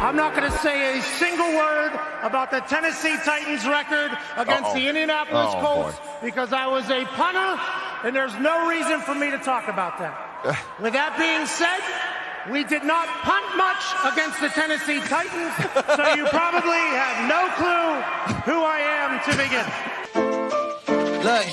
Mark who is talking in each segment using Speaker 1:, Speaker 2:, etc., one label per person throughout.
Speaker 1: I'm not going to say a single word about the Tennessee Titans record against the Indianapolis Colts because I was a punter, and there's no reason for me to talk about that. With that being said, we did not punt much against the Tennessee Titans, so you probably have no clue who I am to begin.
Speaker 2: Look,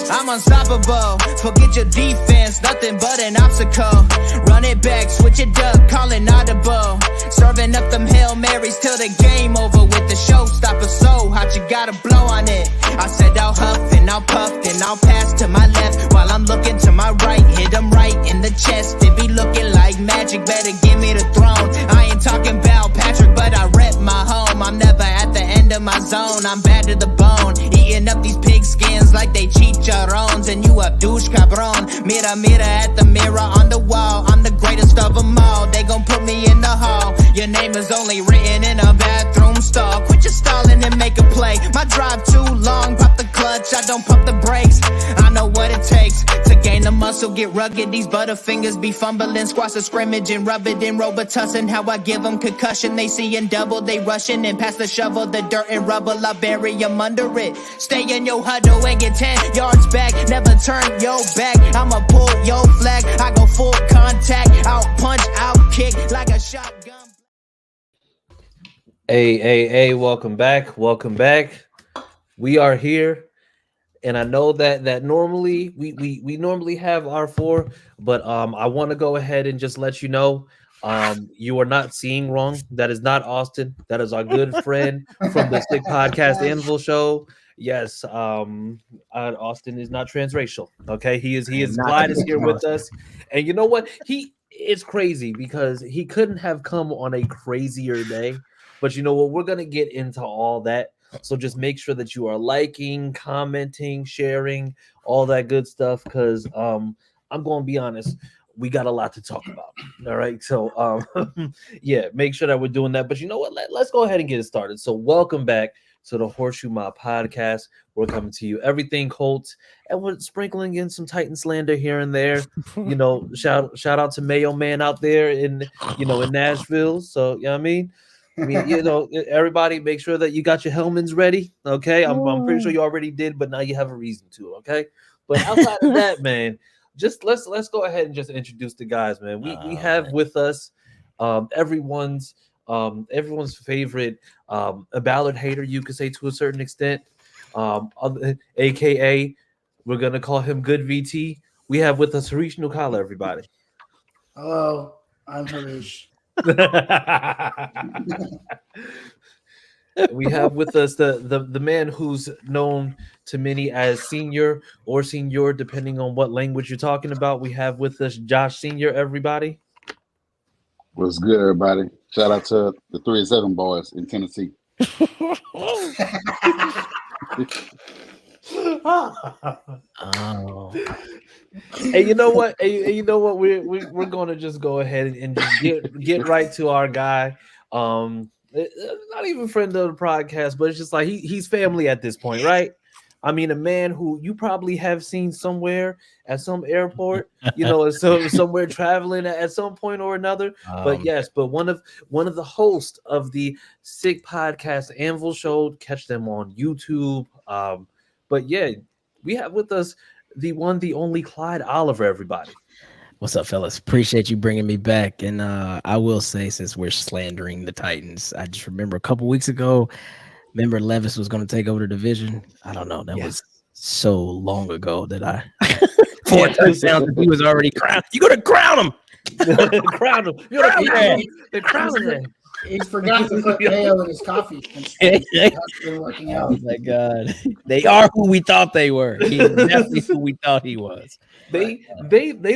Speaker 2: I'm unstoppable. Forget your defense, nothing but an obstacle. Run it back, switch it up, call it audible. Serving up them Hail Marys till the game over with the showstopper. So hot, you gotta blow on it. I said I'll huff and I'll puff and I'll pass to my left while I'm looking to my right. Hit them right in the chest. It be looking like magic. Better give me the throne. I ain't talking about Patrick, but I rep my home. I'm never at the end of my zone. I'm bad to the bone. Eating up these pig skins like they chicharrones, and you a douche cabron. Mira, mira at the mirror on the wall. I'm the greatest of them all. They gon' put me in the hall. Your name is only written in a bathroom stall. Quit your stalling and make a play. My drive too long, pop the clutch, I don't pump the brakes. I know what it takes to gain the muscle, get rugged. These butterfingers be fumbling, squash the scrimmage and rub it in Robitussin. How I give them concussion, they seeing double, they rushing and pass the shovel, the dirt and rubble, I bury them under it. Stay in your huddle and get 10 yards back, never turn your back. I'ma pull your flag, I go full contact, out punch, out kick like a shotgun.
Speaker 3: Hey, welcome back. We are here, and I know that normally we normally have our four, but I want to go ahead and just let you know you are not seeing wrong. That is not Austin. That is our good friend from the Sick Podcast Anvil Show. Yes, Austin is not transracial. Okay, he is Clyde is here with us, and you know what? It's crazy because he couldn't have come on a crazier day. But you know what? We're going to get into all that. So just make sure that you are liking, commenting, sharing, all that good stuff. Because I'm going to be honest, we got a lot to talk about. All right. So, yeah, make sure that we're doing that. But you know what? Let's go ahead and get it started. So welcome back to the HorseShoe Mob podcast. We're coming to you everything Colts, and we're sprinkling in some Titan slander here and there. You know, shout out to Mayo Man out there in Nashville. So, you know what I mean? Everybody make sure that you got your helmets ready. Okay. I'm pretty sure you already did, but now you have a reason to. Okay. But outside of that, man, just let's go ahead and just introduce the guys, man. We have with us everyone's favorite a Ballard hater, you could say to a certain extent. AKA we're gonna call him Good VT. We have with us Harish Nukala, everybody.
Speaker 4: Hello, I'm Harish.
Speaker 3: We have with us the man who's known to many as Senior or Senior, depending on what language you're talking about. We have with us Josh Senior, everybody.
Speaker 5: What's good, everybody? Shout out to the 3-7 boys in Tennessee.
Speaker 3: Hey, you know what? We're gonna just go ahead and just get right to our guy. Not even friend of the podcast, but it's just like he's family at this point, right? I mean, a man who you probably have seen somewhere at some airport, somewhere traveling at some point or another. But one of the hosts of the Sick Podcast Anvil Show. Catch them on YouTube. But yeah, we have with us the one, the only Clyde Oliver, everybody.
Speaker 6: What's up, fellas? Appreciate you bringing me back. And I will say, since we're slandering the Titans, I just remember a couple weeks ago, Levis was going to take over the division. I don't know. That was so long ago that I 4 touchdowns. He was already crowned. You got to crown him.
Speaker 3: Crown him. You got to crown him.
Speaker 4: He forgot to put mayo in his coffee. That's been working out.
Speaker 6: Oh my God, they are who we thought they were. He's definitely who we thought he was.
Speaker 3: They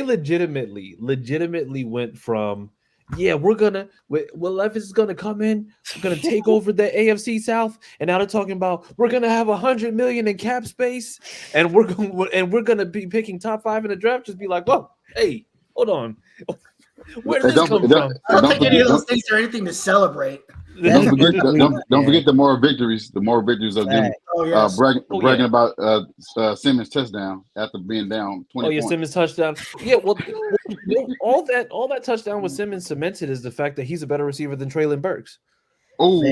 Speaker 3: legitimately went from Levis is gonna come in, we're gonna take over the AFC South, and now they're talking about we're gonna have $100 million in cap space, and we're gonna be picking top 5 in the draft. Just be like, whoa, hey, hold on. Where did this come from?
Speaker 4: I don't think any of those things are anything to celebrate.
Speaker 5: Don't forget the more victories of them bragging about Simmons' touchdown after being down 20 points.
Speaker 3: Simmons' touchdown. Yeah, well, all that touchdown with Simmons cemented is the fact that he's a better receiver than Treylon Burks.
Speaker 5: Oh,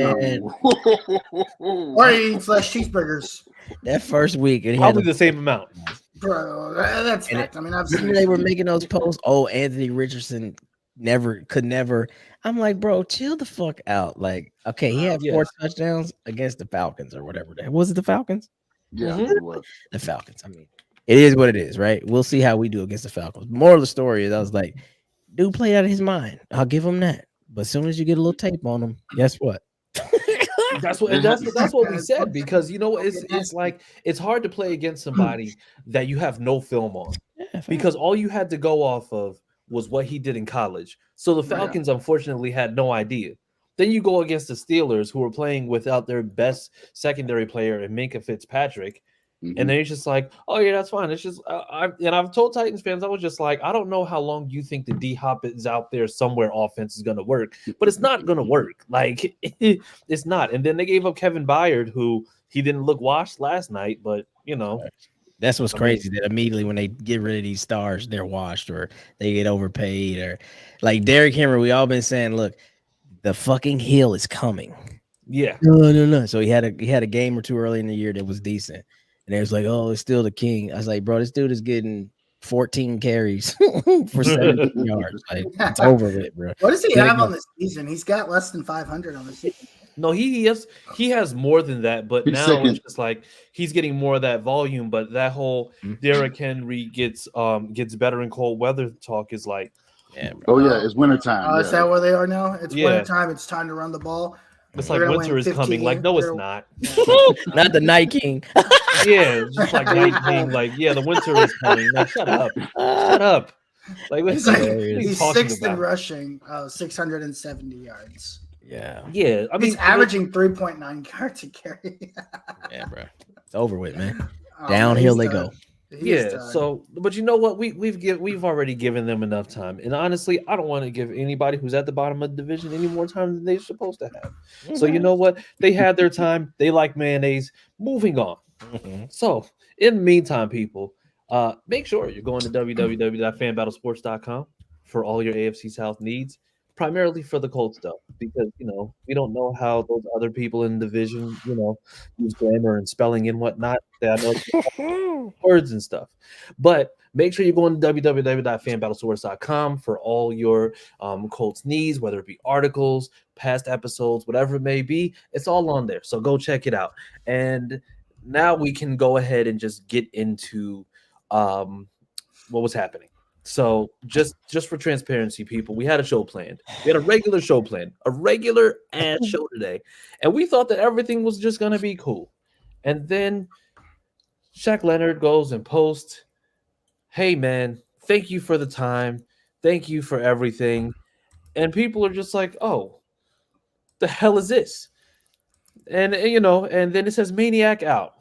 Speaker 4: or he eats less cheeseburgers.
Speaker 6: That first week, and
Speaker 3: probably the same amount.
Speaker 4: Bro, that's fact. I mean, I've seen
Speaker 6: they were making those posts. Oh, Anthony Richardson could never. I'm like, bro, chill the fuck out. Like, okay, he had 4 touchdowns against the Falcons or whatever. Was it the Falcons?
Speaker 5: Yeah, it was.
Speaker 6: The Falcons. I mean, it is what it is, right? We'll see how we do against the Falcons. Moral of the story is, I was like, dude played out of his mind. I'll give him that. But as soon as you get a little tape on him, guess what?
Speaker 3: That's what we said, because you know it's like it's hard to play against somebody that you have no film on, because all you had to go off of was what he did in college. So the Falcons unfortunately had no idea. Then you go against the Steelers, who were playing without their best secondary player in Minkah Fitzpatrick. And then it's just like, oh yeah, that's fine. It's just I've told Titans fans, I was just like, I don't know how long you think the D-Hop is out there somewhere offense is gonna work, but it's not gonna work. Like it's not. And then they gave up Kevin Byard, who he didn't look washed last night, but you know.
Speaker 6: That's what's crazy, that immediately when they get rid of these stars, they're washed or they get overpaid, or like Derrick Henry, we all been saying, look, the fucking hill is coming.
Speaker 3: Yeah.
Speaker 6: No. So he had a game or two early in the year that was decent. And they was like, oh, it's still the king. I was like, bro, this dude is getting 14 carries for 17 yards. Like, it's over with, bro.
Speaker 4: What does he have on the season? He's got less than 500 on the season.
Speaker 3: No, he has more than that, but now it's just like he's getting more of that volume. But that whole Derrick Henry gets better in cold weather talk is like,
Speaker 5: it's wintertime.
Speaker 4: Is that where they are now? It's wintertime. It's time to run the ball.
Speaker 3: It's like winter is coming. Like, no, it's not.
Speaker 6: Not the Night King.
Speaker 3: Yeah, just like Night King. Like, yeah, the winter is coming. Like, shut up. Shut up. Like,
Speaker 4: he's sixth in rushing, 670 yards.
Speaker 6: Yeah.
Speaker 3: I mean,
Speaker 4: he's averaging 3.9 yards a carry.
Speaker 6: Yeah, bro. It's over with, man. Downhill they go.
Speaker 3: So, but you know what? We've already given them enough time, and honestly, I don't want to give anybody who's at the bottom of the division any more time than they're supposed to have. So you know what? They had their time. They like mayonnaise. Moving on. So in the meantime, people, make sure you're going to www.fanbattlesports.com for all your AFC South needs, primarily for the Colts stuff, because we don't know how those other people in the division, use grammar and spelling and whatnot. I know words and stuff, but make sure you're going to www.fanbattlesports.com for all your Colts needs, whether it be articles, past episodes, whatever it may be. It's all on there, so go check it out. And now we can go ahead and just get into what was happening. So just for transparency, people, we had a show planned. We had a regular show planned, a regular ass show today. And we thought that everything was just going to be cool. And then Shaq Leonard goes and posts, hey, man, thank you for the time. Thank you for everything. And people are just like, oh, the hell is this? And and then it says Maniac out.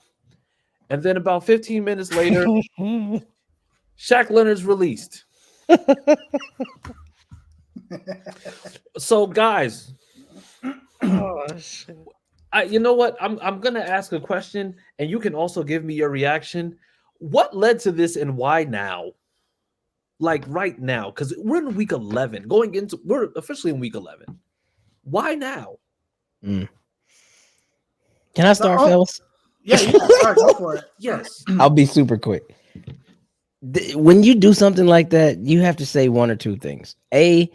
Speaker 3: And then about 15 minutes later, Shaq Leonard's released. So, guys, you know what? I'm gonna ask a question, and you can also give me your reaction. What led to this, and why now? Like right now, because we're in week 11, we're officially in week 11. Why now?
Speaker 6: Can I start, fellas?
Speaker 4: Yeah, you can start. Go for it.
Speaker 3: Yes,
Speaker 6: I'll be super quick. When you do something like that, you have to say one or two things. A,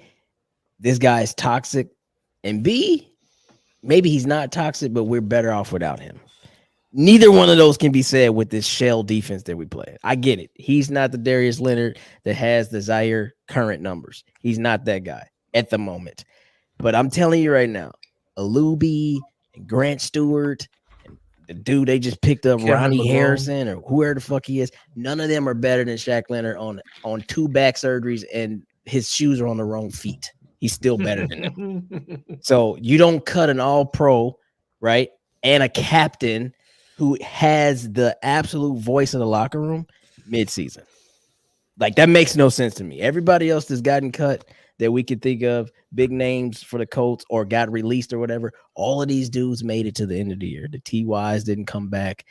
Speaker 6: this guy is toxic, and B, maybe he's not toxic, but we're better off without him. Neither one of those can be said with this shell defense that we play. I get it. He's not the Darius Leonard that has the Zaire current numbers. He's not that guy at the moment. But I'm telling you right now, Alubi and Grant Stewart, and the dude they just picked up, Ronnie Harrison, or whoever the fuck he is, none of them are better than Shaq Leonard on 2 back surgeries, and his shoes are on the wrong feet. He's still better than them. So you don't cut an all-pro, right, and a captain who has the absolute voice of the locker room mid-season. Like, that makes no sense to me. Everybody else that's gotten cut that we could think of, big names for the Colts or got released or whatever, all of these dudes made it to the end of the year. The TYs didn't come back.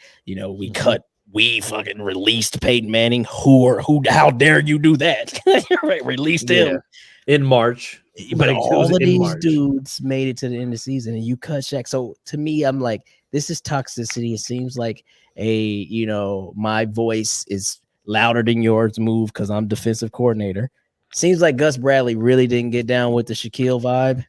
Speaker 6: We fucking released Peyton Manning. How dare you do that? Right, released him
Speaker 3: in March.
Speaker 6: But
Speaker 3: Like,
Speaker 6: all of these
Speaker 3: March.
Speaker 6: dudes made it to the end of the season, and you cut Shaq. So to me, I'm like, this is toxicity. It seems like my voice is louder than yours move because I'm defensive coordinator. Seems like Gus Bradley really didn't get down with the Shaquille vibe,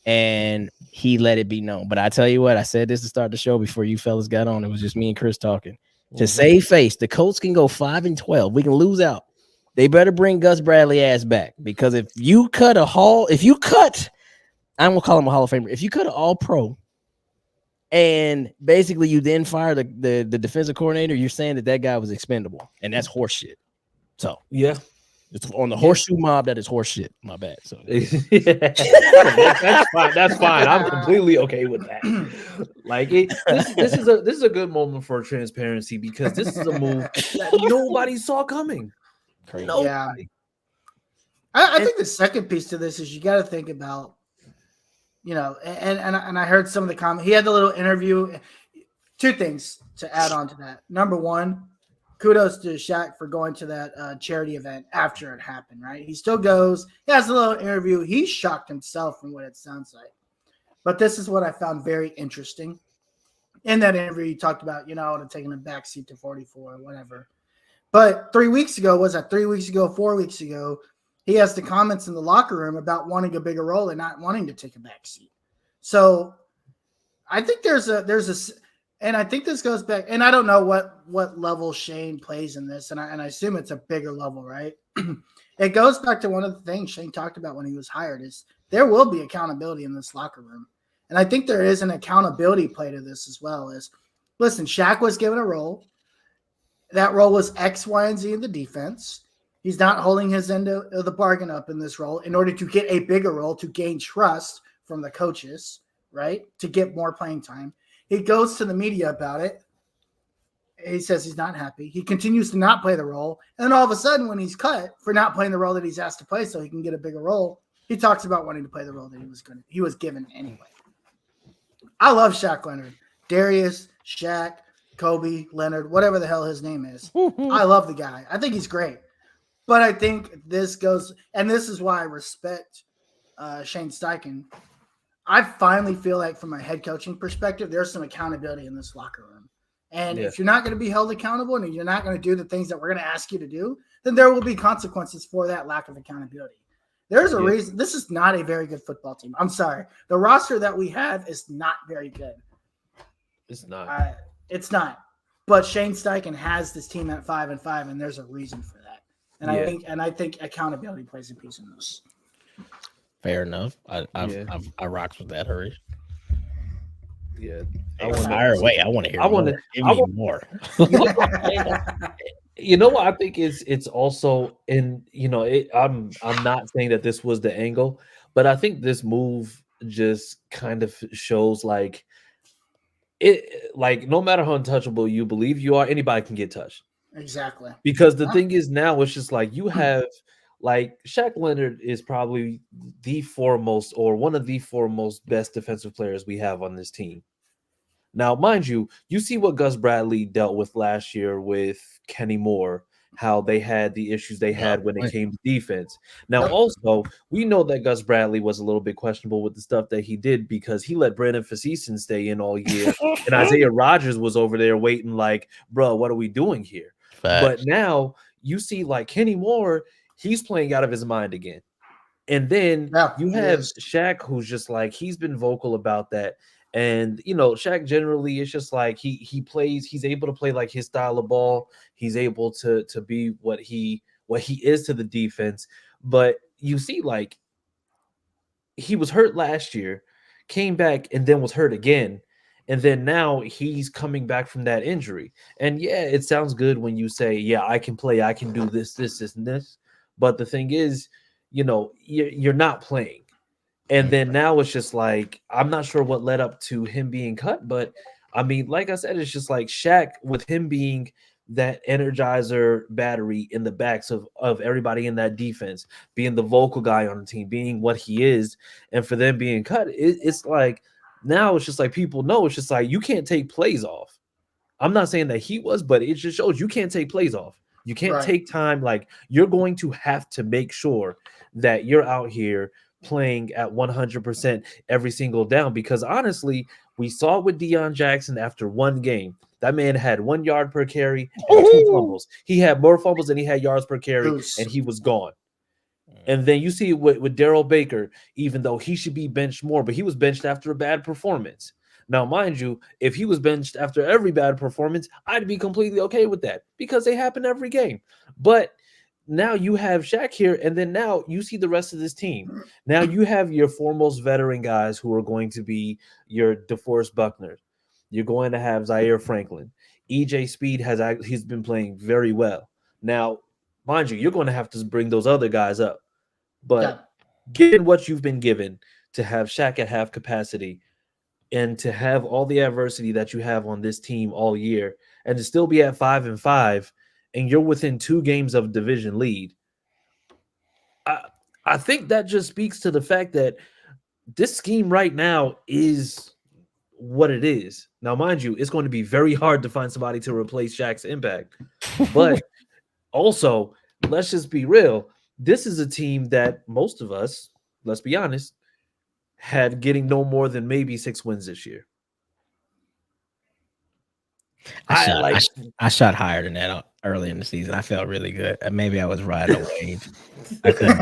Speaker 6: and he let it be known. But I tell you what, I said this to start the show before you fellas got on. It was just me and Chris talking. To save face, the Colts can go 5-12. We can lose out. They better bring Gus Bradley ass back, because if you cut, I'm gonna call him a Hall of Famer. If you cut an All-Pro, and basically you then fire the defensive coordinator, you're saying that guy was expendable, and that's horse shit. So
Speaker 3: yeah,
Speaker 6: it's on the HorseShoe Mob. That is horse shit. My bad. So
Speaker 3: that's fine. That's fine. I'm completely okay with that. Like this is a good moment for transparency, because this is a move that nobody saw coming. Nobody.
Speaker 4: Yeah. I think the second piece to this is you got to think about, and I heard some of the comments. He had the little interview. Two things to add on to that. Number one, kudos to Shaq for going to that charity event after it happened, right? He still goes. He has a little interview. He's shocked himself from what it sounds like. But this is what I found very interesting. In that interview, he talked about, taking a backseat to 44 or whatever. But 4 weeks ago, he has the comments in the locker room about wanting a bigger role and not wanting to take a back seat. So I think there's a, and I think this goes back, and I don't know what level Shane plays in this, and I assume it's a bigger level, right? It goes back to one of the things Shane talked about when he was hired, is there will be accountability in this locker room. And I think there is an accountability play to this as well. Is, listen, Shaq was given a role. That role was X, Y, and Z in the defense. He's not holding his end of the bargain up in this role in order to get a bigger role, to gain trust from the coaches, right? To get more playing time. He goes to the media about it. He says he's not happy. He continues to not play the role. And then all of a sudden, when he's cut for not playing the role that he's asked to play so he can get a bigger role, he talks about wanting to play the role that he was given anyway. I love Shaq Leonard. Darius, Shaq, Kobe, Leonard, whatever the hell his name is. I love the guy. I think he's great. But I think this goes, and this is why I respect Shane Steichen. I finally feel like, from a head coaching perspective, there's some accountability in this locker room. And if you're not going to be held accountable and you're not going to do the things that we're going to ask you to do, then there will be consequences for that lack of accountability. There's a reason. This is not a very good football team. I'm sorry. The roster that we have is not very good.
Speaker 3: It's not.
Speaker 4: It's not. But Shane Steichen has this team at 5-5, and there's a reason for that. And I think accountability plays a piece in this.
Speaker 6: Fair enough. I rocks with that, Hurry.
Speaker 3: Yeah.
Speaker 6: I want to hear more. Give me more.
Speaker 3: You know what I think it's also, and I'm not saying that this was the angle, but I think this move just kind of shows like no matter how untouchable you believe you are, anybody can get touched.
Speaker 4: Exactly.
Speaker 3: Because the thing is, now it's just like you have, like, Shaq Leonard is probably the foremost, or one of the foremost best defensive players we have on this team. Now, mind you, you see what Gus Bradley dealt with last year with Kenny Moore, how they had the issues they had when it came to defense. Now, also, we know that Gus Bradley was a little bit questionable with the stuff that he did, because he let Brandon Facetson stay in all year, and Isaiah Rodgers was over there waiting like, bro, what are we doing here? Facts. But now you see, like, Kenny Moore, he's playing out of his mind again. And then you have Shaq, who's just like, he's been vocal about that. And, Shaq generally is just like, he plays, he's able to play like his style of ball. He's able to be what he is to the defense. But you see, like, he was hurt last year, came back, and then was hurt again. And then now he's coming back from that injury. And it sounds good when you say, I can play, I can do this, and this. But the thing is, you're not playing. And then now it's just like, I'm not sure what led up to him being cut. But, I mean, like I said, it's just like Shaq, with him being that energizer battery in the backs of everybody in that defense, being the vocal guy on the team, being what he is, and for them being cut, it's like, now it's just like, people know, it's just like, you can't take plays off. I'm not saying that he was, but it just shows you can't take plays off. You can't take time. Like, you're going to have to make sure that you're out here playing at 100% every single down, because honestly, we saw it with Deion Jackson after one game. That man had 1 yard per carry and 2 fumbles. He had more fumbles than he had yards per carry, and he was gone. And then you see with Darrell Baker, even though he should be benched more, but he was benched after a bad performance. Now, mind you, if he was benched after every bad performance, I'd be completely okay with that because they happen every game. But now you have Shaq here, and then now you see the rest of this team. Now you have your foremost veteran guys who are going to be your DeForest Buckner. You're going to have Zaire Franklin. EJ Speed he's been playing very well. Now, mind you, you're going to have to bring those other guys up. But given what you've been given to have Shaq at half capacity and to have all the adversity that you have on this team all year and to still be at 5-5 and you're within 2 games of division lead, I think that just speaks to the fact that this scheme right now is what it is. Now, mind you, it's going to be very hard to find somebody to replace Shaq's impact. But also, let's just be real. This is a team that most of us, let's be honest, had getting no more than maybe 6 wins this year.
Speaker 6: I shot higher than that early in the season. I felt really good. Maybe I was riding a wave. I couldn't.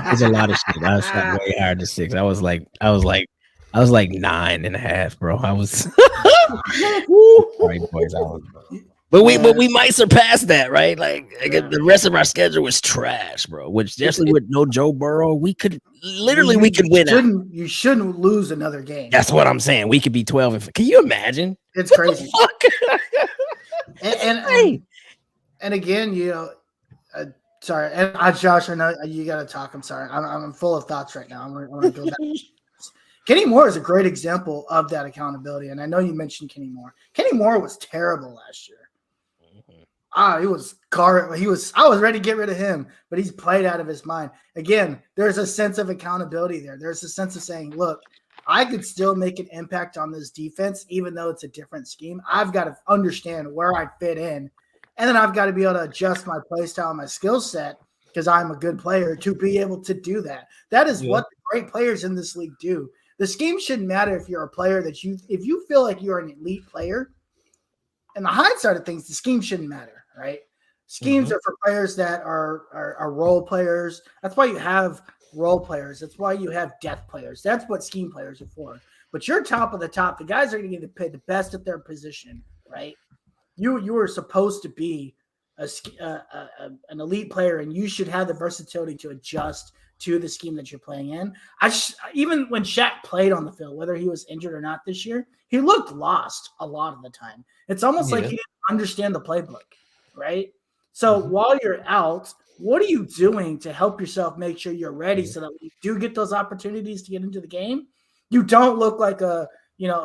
Speaker 6: There's a lot of shit. I shot way higher than 6. I was like 9.5, bro. I was. Sorry, boys. But we might surpass that, right? Like the rest of our schedule was trash, bro. Which especially with no Joe Burrow, we could win.
Speaker 4: You shouldn't lose another game.
Speaker 6: That's what I'm saying. We could be 12. Can you imagine?
Speaker 4: It's crazy. And again, you know, sorry, and Josh, I know you got to talk. I'm sorry, I'm full of thoughts right now. I'm gonna go back. Kenny Moore is a great example of that accountability, and I know you mentioned Kenny Moore. Kenny Moore was terrible last year. I was ready to get rid of him, but he's played out of his mind. Again, there's a sense of accountability there. There's a sense of saying, look, I could still make an impact on this defense, even though it's a different scheme. I've got to understand where I fit in, and then I've got to be able to adjust my play style and my skill set because I'm a good player to be able to do that. That is what the great players in this league do. The scheme shouldn't matter if you're a player if you feel like you're an elite player. In the hindsight of things, the scheme shouldn't matter, right? Schemes are for players that are role players. That's why you have role players. That's why you have depth players. That's what scheme players are for. But you're top of the top. The guys are going to get paid the best at their position, right? You were supposed to be an elite player, and you should have the versatility to adjust to the scheme that you're playing in. Even when Shaq played on the field, whether he was injured or not this year, he looked lost a lot of the time. It's almost like he didn't understand the playbook, right? So while you're out, what are you doing to help yourself make sure you're ready so that when you do get those opportunities to get into the game, you don't look like a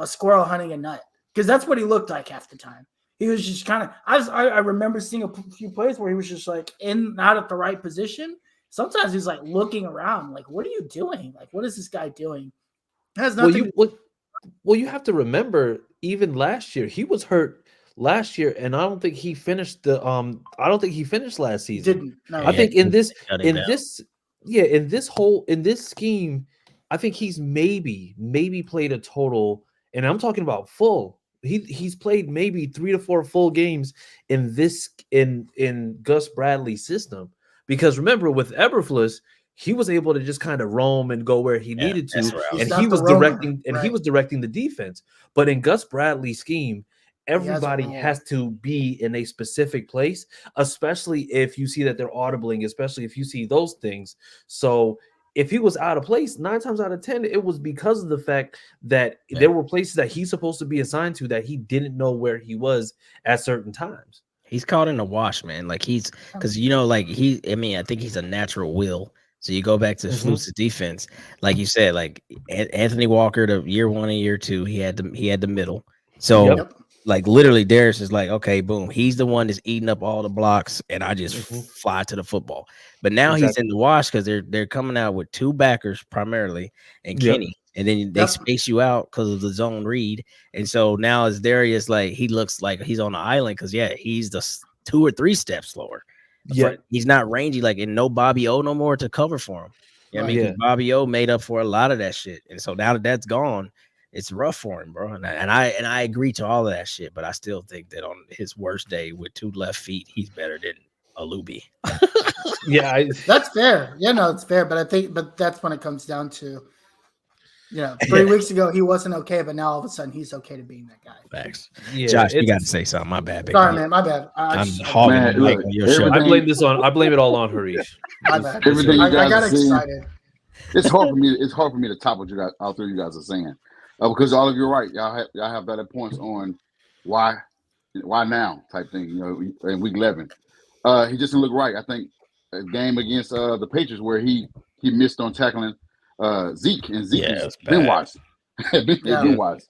Speaker 4: squirrel hunting a nut, because that's what he looked like half the time. He was just kind of I remember seeing a few plays where he was just like not at the right position. Sometimes he's like looking around, like, what are you doing? Like, what is this guy doing? It has nothing.
Speaker 3: Well, you have to remember, even last year, he was hurt last year, and I don't think he finished last season.
Speaker 4: Didn't. No,
Speaker 3: I think in this scheme, I think he's maybe played a total, and I'm talking about full. He's played maybe 3 to 4 full games in Gus Bradley's system. Because remember, with Eberflus, he was able to just kind of roam and go where he needed to, and he was directing the defense. But in Gus Bradley's scheme, everybody has to be in a specific place, especially if you see that they're audibling, especially if you see those things. So if he was out of place, 9 times out of 10, it was because of the fact that there were places that he's supposed to be assigned to that he didn't know where he was at certain times.
Speaker 6: He's caught in a wash, man. Like because I think he's a natural will. So you go back to Fluke's defense, like you said, like Anthony Walker, the year 1 and year 2, he had the middle. So like literally, Darius is like, okay, boom, he's the one that's eating up all the blocks, and I just fly to the football. But now he's in the wash because they're coming out with 2 backers primarily and Kenny. And then they space you out because of the zone read. And so now as Darius, like, he looks like he's on the island because, he's the 2 or 3 steps slower. Yeah. He's not rangy, like, and no Bobby O no more to cover for him. I mean, because Bobby O made up for a lot of that shit, and so now that that's gone, it's rough for him, bro. And I agree to all of that shit, but I still think that on his worst day with 2 left feet, he's better than Alubi.
Speaker 4: That's fair. Yeah, no, it's fair. But that's when it comes down to, 3 weeks ago he wasn't okay, but now all of a sudden he's okay to being that guy.
Speaker 6: Facts. Yeah, Josh, you got to say something. My bad, baby.
Speaker 4: Sorry, man. My bad.
Speaker 6: I'm hogging the mic on your show.
Speaker 3: I blame it all on Harish.
Speaker 4: My bad.
Speaker 5: Everything you guys
Speaker 4: I got
Speaker 5: saying,
Speaker 4: excited.
Speaker 5: It's hard for me. It's hard for me to top what you guys, all three of you guys are saying, because all of you are right. Y'all have better points on why now type thing. In week 11, he just didn't look right. I think a game against the Patriots where he missed on tackling Zeke, and Zeke has been watched. been watched.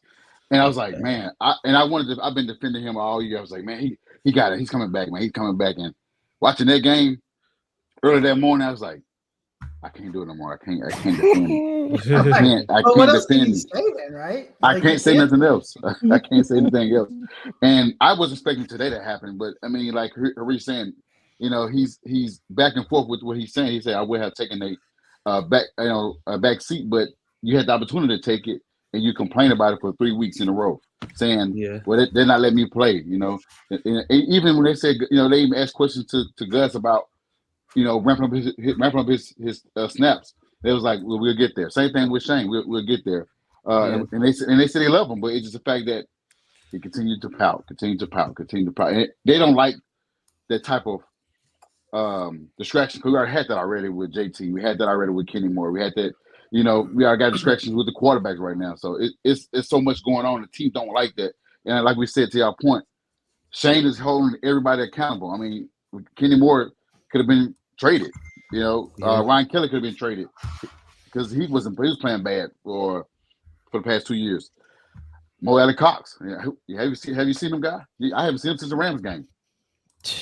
Speaker 5: And I was like, man, I've been defending him all year. I was like, man, he got it. He's coming back, man. He's coming back. And watching that game early that morning, I was like, I can't do it no more. I can't defend him. I can't defend him.
Speaker 4: Right?
Speaker 5: I can't say nothing else. I can't say anything else. And I was expecting today to happen, but I mean, like Harish saying, he's back and forth with what he's saying. He said I would have taken a back seat, but you had the opportunity to take it, and you complain about it for 3 weeks in a row, saying, well, they're not letting me play. And even when they said, they even asked questions to Gus about, ramping up his snaps. They was like, well, we'll get there. Same thing with Shane. We'll get there. And they said they love him, but it's just the fact that he continued to pout. And they don't like that type of distraction. Because we already had that already with JT. We had that already with Kenny Moore. We had that. We already got distractions with the quarterbacks right now. So it's so much going on. The team don't like that. And like we said, to our point, Shane is holding everybody accountable. I mean, Kenny Moore could have been traded. Ryan Kelly could have been traded because he was playing bad for the past 2 years. Mo Alley Cox. Have you seen him, guy? I haven't seen him since the Rams game.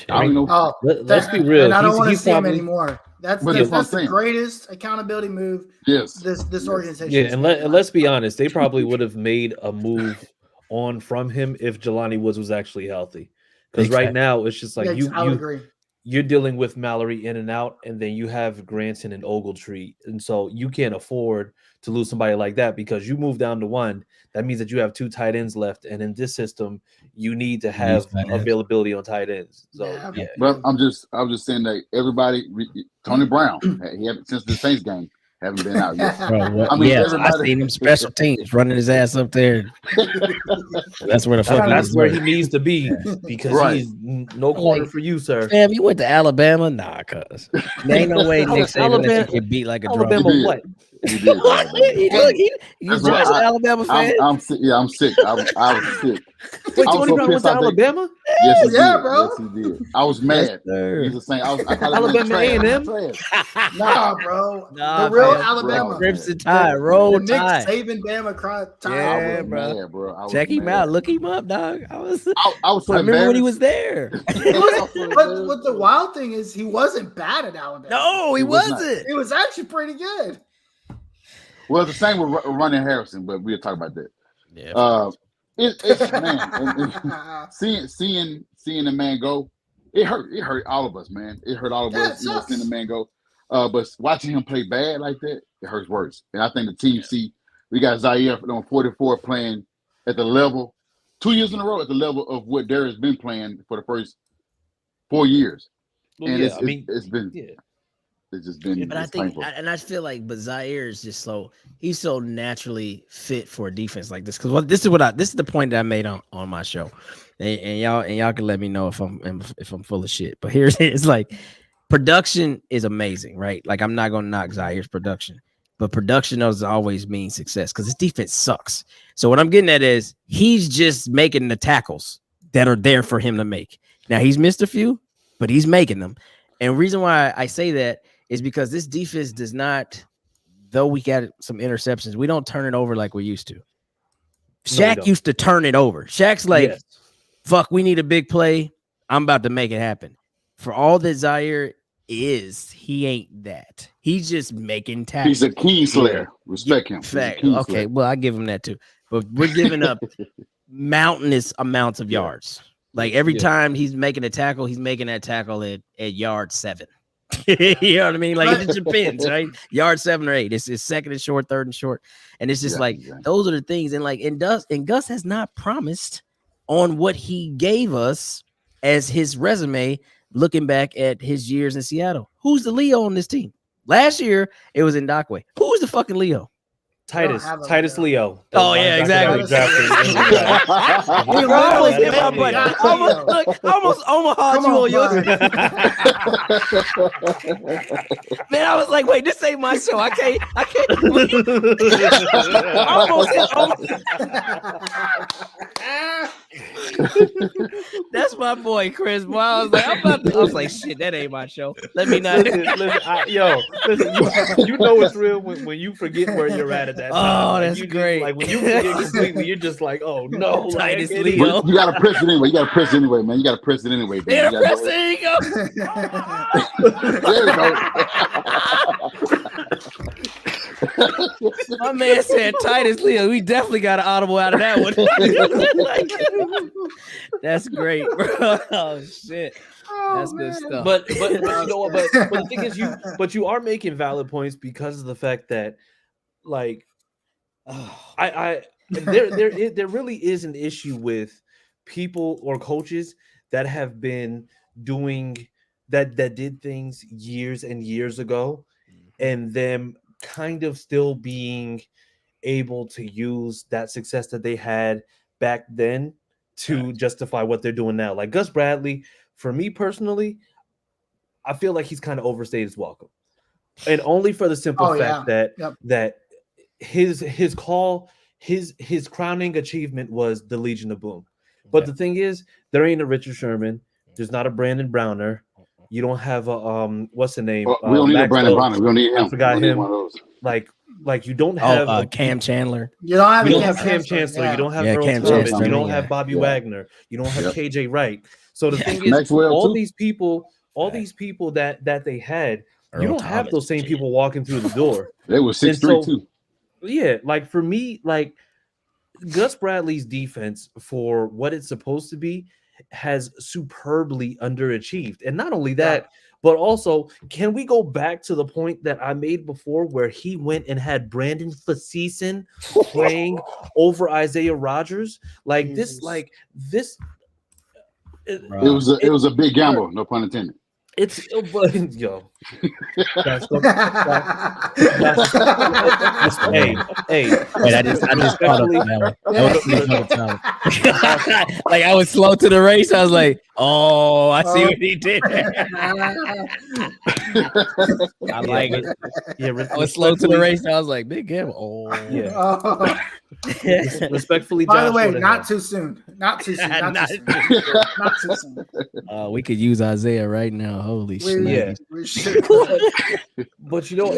Speaker 5: I don't know.
Speaker 3: Let's be real.
Speaker 4: And I don't want to see him anymore. That's the greatest accountability move.
Speaker 5: Yes.
Speaker 4: This organization.
Speaker 3: Yeah, and let's be honest. They probably would have made a move on from him if Jelani Woods was actually healthy. Because right now it's just like
Speaker 4: I would agree.
Speaker 3: You're dealing with Mallory in and out, and then you have Granson and Ogletree. And so you can't afford to lose somebody like that because you move down to 1. That means that you have 2 tight ends left. And in this system, you need to have availability on tight ends. So,
Speaker 5: But I was just saying that everybody, Tony Brown, he haven't since the Saints game, haven't been out yet.
Speaker 6: Bro, I seen him special teams running his ass up there. That's where
Speaker 3: he needs to be because he's no corner for you, sir.
Speaker 6: Damn, you went to Alabama? Nah, cuz. There ain't no way Nick Saban lets you get beat like a drum.
Speaker 3: Alabama what?
Speaker 6: He's an Alabama fan.
Speaker 5: I'm sick. Yeah, I'm sick. I was sick.
Speaker 3: Wait, Tony Brown went to Alabama?
Speaker 5: Yes, he did.
Speaker 4: Bro.
Speaker 5: Yes, he did. I was mad. He was saying,
Speaker 3: Alabama A&M?
Speaker 4: Nah, bro. The real Alabama.
Speaker 6: Crimson Tide, roll
Speaker 4: Nick
Speaker 6: Tide.
Speaker 4: Saban, Bama, Tide.
Speaker 6: Yeah, bro. Check him out. Look him up, dog. I remember when he was there.
Speaker 4: But the wild thing is he wasn't bad at Alabama.
Speaker 6: No, he wasn't.
Speaker 4: He was actually pretty good.
Speaker 5: Well, the same with Ronnie Harrison, but we'll talk about that.
Speaker 6: Yeah.
Speaker 5: It's man, seeing the man go, it hurt all of us, man. It hurt all of us, seeing the man go. But watching him play bad like that, it hurts worse. And I think the team we got Zaire on 44 playing at the level 2 years in a row at the level of what Darius been playing for the first 4 years.
Speaker 3: Well,
Speaker 5: and it's been.
Speaker 3: Yeah.
Speaker 5: It's just been.
Speaker 6: But I think, I feel like, but Zaire is just he's so naturally fit for a defense like this. Because this is the point that I made on my show, and y'all can let me know if I'm full of shit. But it's like production is amazing, right? Like I'm not gonna knock Zaire's production, but production doesn't always mean success because his defense sucks. So what I'm getting at is he's just making the tackles that are there for him to make. Now he's missed a few, but he's making them. And the reason why I say that is because this defense does not, though we got some interceptions, we don't turn it over like we used to. Shaq used to turn it over. Shaq's like, fuck, we need a big play. I'm about to make it happen. For all that Zaire is, he ain't that. He's just making tackles.
Speaker 5: He's a key slayer. Respect him.
Speaker 6: Fact. Okay, well, I give him that too. But we're giving up mountainous amounts of yards. Like every time he's making a tackle, he's making that tackle at yard 7. You know what I mean? Like it just depends, right? Yard 7 or 8. It's second and short, third and short, and it's just those are the things. And like Gus has not promised on what he gave us as his resume. Looking back at his years in Seattle, who's the Leo on this team? Last year it was Ndakwe. Who's the fucking Leo?
Speaker 3: Titus Leo.
Speaker 6: Oh yeah, exactly. Almost Omaha you on yours. Man, I was like, wait, this ain't my show. I can't. That's my boy Chris. Boy, I was like, shit, that ain't my show. Let me not.
Speaker 3: Listen, you know it's real when you forget where you're at that time.
Speaker 6: Oh, that's great.
Speaker 3: Like when you forget completely, you're just like, oh no,
Speaker 6: Titus Leo.
Speaker 5: You gotta press it anyway. You gotta press it anyway, man. You gotta press it anyway, baby.
Speaker 6: Yeah, press it. There you go.
Speaker 5: There you go.
Speaker 6: My man said Titus Leo. We definitely got an audible out of that one. That's great, bro. Oh shit. That's good stuff.
Speaker 3: But you know what? But the thing is, you are making valid points because of the fact that, like, there really is an issue with people or coaches that have been doing that did things years and years ago, and them kind of still being able to use that success that they had back then to justify what they're doing now. Like Gus Bradley, for me personally, I feel like he's kind of overstayed his welcome, and only for the simple fact that his crowning achievement was the Legion of Boom. But the thing is, there ain't a Richard Sherman. There's not a Brandon Browner. You don't have a what's the name?
Speaker 5: We don't need a Brandon Browner. We don't need him.
Speaker 3: I forgot him. Like you don't have
Speaker 6: Cam Chandler.
Speaker 4: You don't have
Speaker 3: Cam Chancellor. Yeah. You don't have Earl Thomas. You don't have Bobby Wagner. You don't have KJ Wright. So the thing is, all these people that they had, Earl you don't Thomas, have those same people walking through the door.
Speaker 5: They were 6'3" too.
Speaker 3: Yeah, like for me, like Gus Bradley's defense for what it's supposed to be has superbly underachieved. And not only that, but also, can we go back to the point that I made before where he went and had Brandon Facison playing over Isaiah Rodgers? Like this.
Speaker 5: It was a big gamble, no pun intended.
Speaker 3: It's yo. That's hey.
Speaker 6: Wait, I just caught up to that one. Like I was slow to the race. I was like, oh, I see what he did. I like it. Yeah, I was slow to the race. I was like, big gamble. Oh,
Speaker 3: yeah. Respectfully,
Speaker 4: by
Speaker 3: Josh,
Speaker 4: the way, not too soon. Not too soon. Not too soon.
Speaker 6: We could use Isaiah right now. Holy shit.
Speaker 3: Yeah. But you know,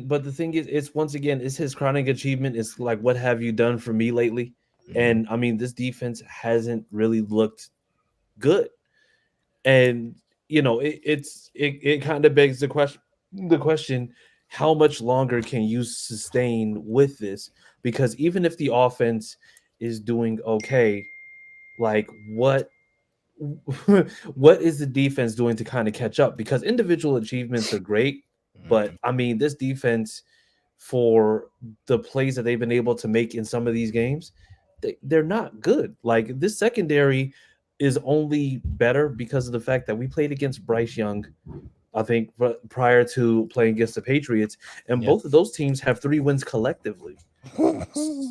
Speaker 3: but the thing is, it's once again, it's his crowning achievement. It's like, what have you done for me lately? And I mean, this defense hasn't really looked good. And you know, it kind of begs the question, how much longer can you sustain with this? Because even if the offense is doing okay, like what is the defense doing to kind of catch up? Because individual achievements are great, but I mean, this defense, for the plays that they've been able to make in some of these games, they're not good. Like this secondary is only better because of the fact that we played against Bryce Young, I think, prior to playing against the Patriots, and both of those teams have 3 wins collectively.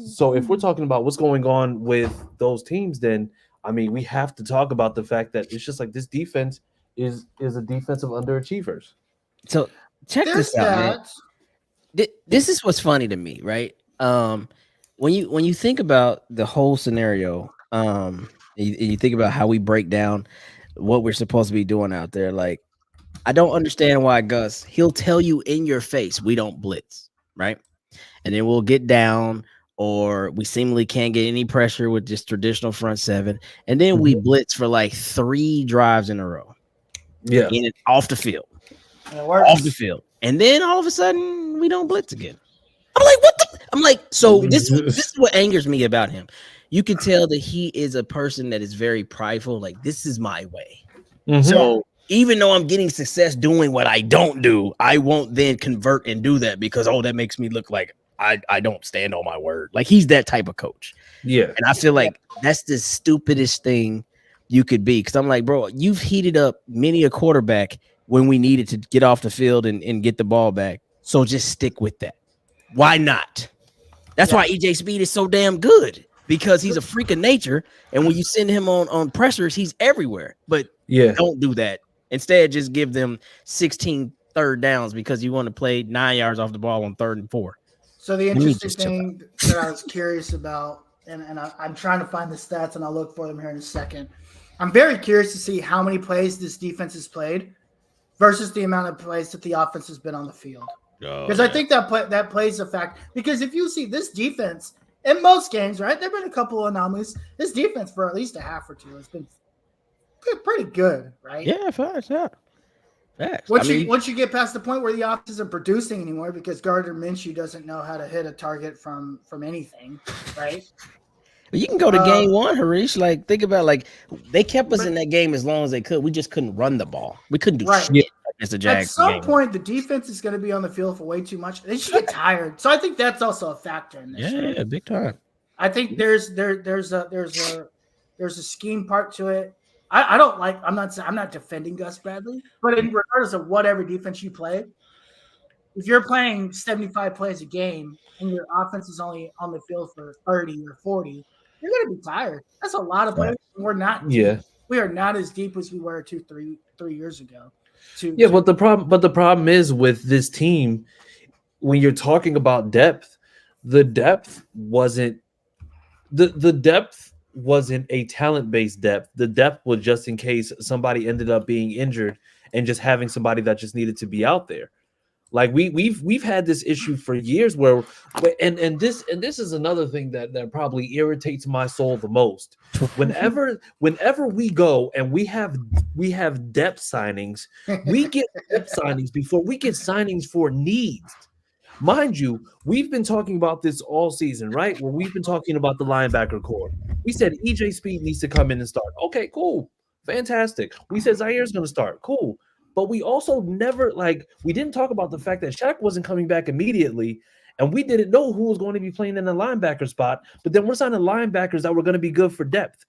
Speaker 3: So if we're talking about what's going on with those teams, then I mean, we have to talk about the fact that it's just like this defense is a defense of underachievers.
Speaker 6: So check this out, man. This is what's funny to me, right? When you think about the whole scenario, you think about how we break down what we're supposed to be doing out there. Like, I don't understand why Gus, he'll tell you in your face, we don't blitz, right? And then we'll get down, or we seemingly can't get any pressure with just traditional front 7. And then we blitz for like 3 drives in a row.
Speaker 3: Yeah.
Speaker 6: Off the field. Off the field. And then all of a sudden we don't blitz again. I'm like, what the? I'm like, so this is what angers me about him. You can tell that he is a person that is very prideful. Like, this is my way. So even though I'm getting success doing what I don't do, I won't then convert and do that because that makes me look like I don't stand on my word. Like he's that type of coach.
Speaker 3: Yeah.
Speaker 6: And I feel like that's the stupidest thing you could be. Cause I'm like, bro, you've heated up many a quarterback when we needed to get off the field and get the ball back. So just stick with that. Why not? That's why EJ Speed is so damn good because he's a freak of nature. And when you send him on pressures, he's everywhere. But don't do that. Instead, just give them 16 third downs because you want to play 9 yards off the ball on 3rd and 4.
Speaker 4: So the interesting thing that I was curious about, and I'm trying to find the stats, and I'll look for them here in a second. I'm very curious to see how many plays this defense has played versus the amount of plays that the offense has been on the field. Because I think that plays a fact. Because if you see this defense in most games, right, there have been a couple of anomalies. This defense for at least a half or two has been pretty good, right?
Speaker 6: Yeah, facts. Yeah. Facts.
Speaker 4: Once you get past the point where the offense isn't producing anymore because Gardner Minshew doesn't know how to hit a target from anything, right?
Speaker 6: You can go to game one, Harish. Like, think about they kept us in that game as long as they could. We just couldn't run the ball. We couldn't do shit against the Jags.
Speaker 4: At some point, the defense is going to be on the field for way too much. They should get tired. So I think that's also a factor in this.
Speaker 6: Yeah, big time.
Speaker 4: I think there's a scheme part to it. I'm not defending Gus Bradley, but regardless of whatever defense you play, if you're playing 75 plays a game and your offense is only on the field for 30 or 40, you're going to be tired. That's a lot of plays. We're not.
Speaker 3: Yeah.
Speaker 4: We are not as deep as we were 3 years ago.
Speaker 3: But the problem is with this team, when you're talking about depth, the depth wasn't a talent-based depth. The depth was just in case somebody ended up being injured and just having somebody that just needed to be out there. Like we've had this issue for years where and this is another thing that probably irritates my soul the most. Whenever we go and we have depth signings, we get depth signings before we get signings for needs. Mind you, we've been talking about this all season, right? Where we've been talking about the linebacker core. We said EJ Speed needs to come in and start. Okay, cool. Fantastic. We said Zaire's going to start. Cool. But we also we didn't talk about the fact that Shaq wasn't coming back immediately, and we didn't know who was going to be playing in the linebacker spot. But then we're signing linebackers that were going to be good for depth.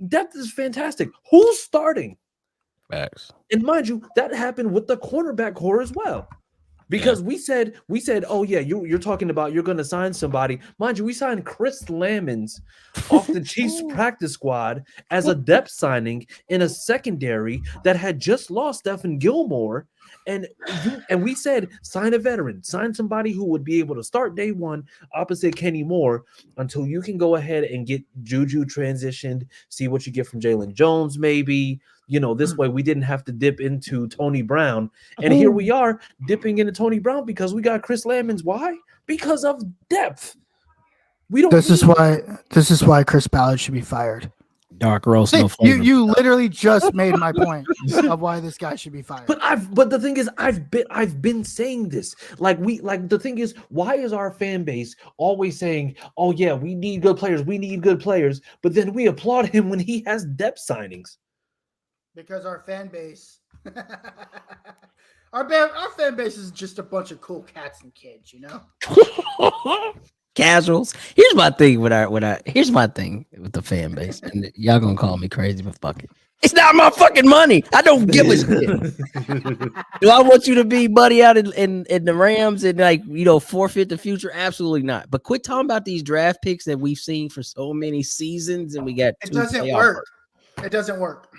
Speaker 3: Depth is fantastic. Who's starting?
Speaker 6: Facts.
Speaker 3: And mind you, that happened with the cornerback core as well. Because we said, oh yeah, you're talking about you're going to sign somebody. Mind you, we signed Chris Lamons off the Chiefs practice squad as a depth signing in a secondary that had just lost Stephen Gilmore, and we said sign a veteran, sign somebody who would be able to start day one opposite Kenny Moore until you can go ahead and get Juju transitioned, see what you get from Jalen Jones maybe. This way we didn't have to dip into Tony Brown. And here we are dipping into Tony Brown because we got Chris Lamons. Why? Because of depth.
Speaker 4: This is why Chris Ballard should be fired.
Speaker 6: Dark roast, no flavor.
Speaker 4: You literally just made my point of why this guy should be fired.
Speaker 3: But the thing is, I've been saying this. The thing is, why is our fan base always saying, "Oh yeah, we need good players," but then we applaud him when he has depth signings?
Speaker 4: Because our fan base, our fan base is just a bunch of cool cats and kids,
Speaker 6: Casuals. Here's my thing with the fan base, and y'all gonna call me crazy, but fuck it. It's not my fucking money. I don't give a shit. Do I want you to be buddy out in the Rams and forfeit the future? Absolutely not. But quit talking about these draft picks that we've seen for so many seasons, and we got
Speaker 4: it doesn't work. It doesn't work.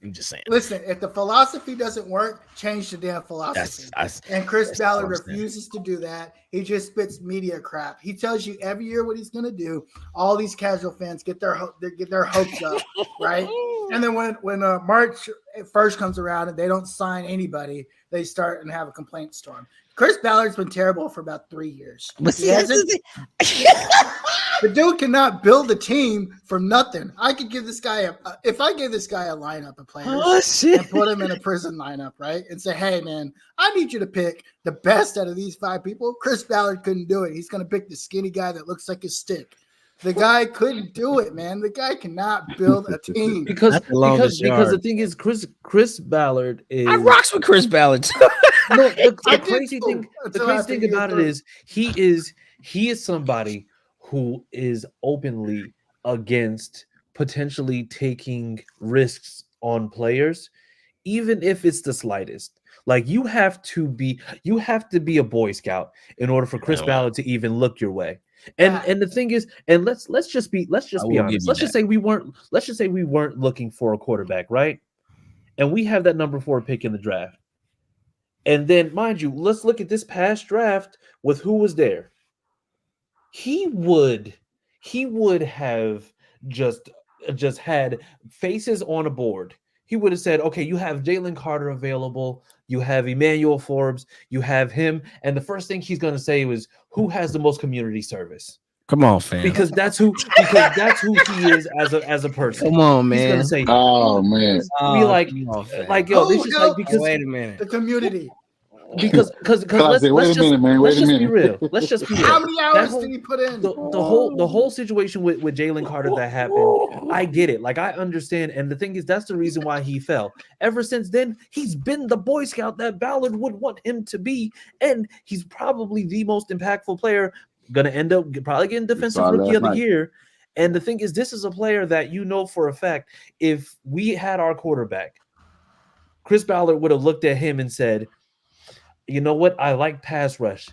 Speaker 6: I'm just saying.
Speaker 4: Listen, if the philosophy doesn't work, change the damn philosophy. And Chris Ballard refuses to do that. He just spits media crap. He tells you every year what he's going to do. All these casual fans get their hopes up, right? And then when March 1st comes around and they don't sign anybody, they start and have a complaint storm. Chris Ballard's been terrible for about 3 years.
Speaker 6: But see,
Speaker 4: the dude cannot build a team from nothing. I could give this guy if I gave this guy a lineup of players and put him in a prison lineup, right? And say, hey man, I need you to pick the best out of these 5 people. Chris Ballard couldn't do it. He's going to pick the skinny guy that looks like a stick. The guy couldn't do it, man. The guy cannot build a team.
Speaker 3: because the thing is, Chris Ballard is.
Speaker 6: I rocks with Chris Ballard.
Speaker 3: No, the
Speaker 4: crazy thing
Speaker 3: about it is he is somebody who is openly against potentially taking risks on players, even if it's the slightest. Like you have to be a Boy Scout in order for Chris Ballard to even look your way. And the thing is, and let's just be honest. Let's just say we weren't looking for a quarterback, right? And we have that number 4 pick in the draft. And then, mind you, let's look at this past draft with who was there. He would have just had faces on a board. He would have said, okay, you have Jalen Carter available, you have Emmanuel Forbes, you have him, and the first thing he's going to say was, who has the most community service?
Speaker 6: Come on, fam.
Speaker 3: Because that's who he is as a person.
Speaker 6: Come on, man.
Speaker 3: He's going to say,
Speaker 5: oh man,
Speaker 3: be like yo, this is like because
Speaker 6: wait a minute,
Speaker 4: the community.
Speaker 3: Because let's just be real. Let's just be real.
Speaker 4: How many hours did he put in?
Speaker 3: The whole situation with Jalen Carter that happened, I get it. Like I understand, and the thing is, that's the reason why he fell. Ever since then, he's been the Boy Scout that Ballard would want him to be, and he's probably the most impactful player. Going to end up probably getting Defensive Rookie of the Year. And the thing is, this is a player that you know for a fact, if we had our quarterback, Chris Ballard would have looked at him and said, you know what? I like pass rush,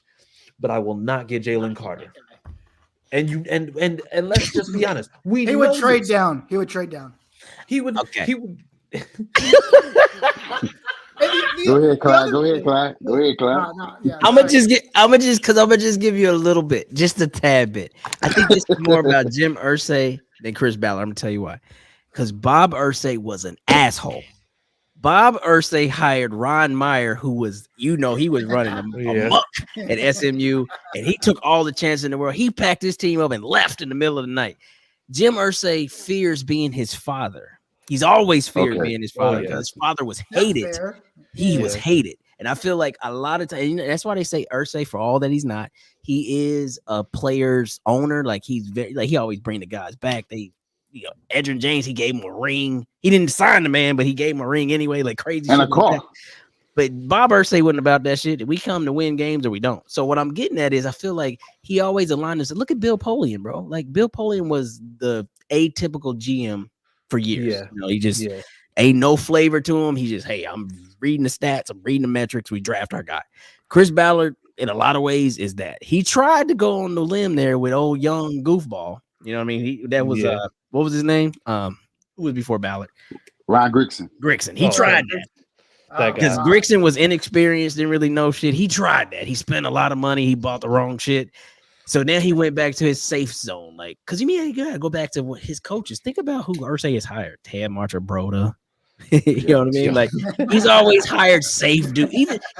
Speaker 3: but I will not get Jalen Carter. And let's just be honest.
Speaker 4: He would trade down. He would trade down.
Speaker 3: He would. Okay. He would.
Speaker 5: Go ahead, Clyde.
Speaker 6: I'm gonna just give you a little bit, just a tad bit. I think this is more about Jim Irsay than Chris Ballard. I'm gonna tell you why. Because Bob Irsay was an asshole. Bob Irsay hired Ron Meyer, who was, he was running amok at SMU, and he took all the chances in the world. He packed his team up and left in the middle of the night. Jim Irsay fears being his father. He's always feared being his father because his father was hated. He was hated. And I feel like a lot of times, that's why they say Irsay, for all that he's not, he is a player's owner. Like he's very, like he always bring the guys back. Edgerrin James, he gave him a ring. He didn't sign the man, but he gave him a ring anyway, like crazy.
Speaker 5: And a car.
Speaker 6: But Bob Irsay wasn't about that shit. We come to win games or we don't. So what I'm getting at is I feel like he always aligned us. Look at Bill Polian, bro. Like Bill Polian was the atypical GM for years.
Speaker 3: Yeah.
Speaker 6: He just ain't no flavor to him. He just, hey, I'm reading the stats, I'm reading the metrics, we draft our guy. Chris Ballard, in a lot of ways, is that. He tried to go on the limb there with old young goofball. You know what I mean? What was his name? Who was before Ballard?
Speaker 5: Ron Grigson.
Speaker 6: He tried that. Because Grigson was inexperienced, didn't really know shit. He tried that. He spent a lot of money. He bought the wrong shit. So now he went back to his safe zone. Like, because you got to go back to what his coaches. Think about who Irsay has hired. Tad Marcher Broda. You know what I mean? Like, he's always hired safe dude.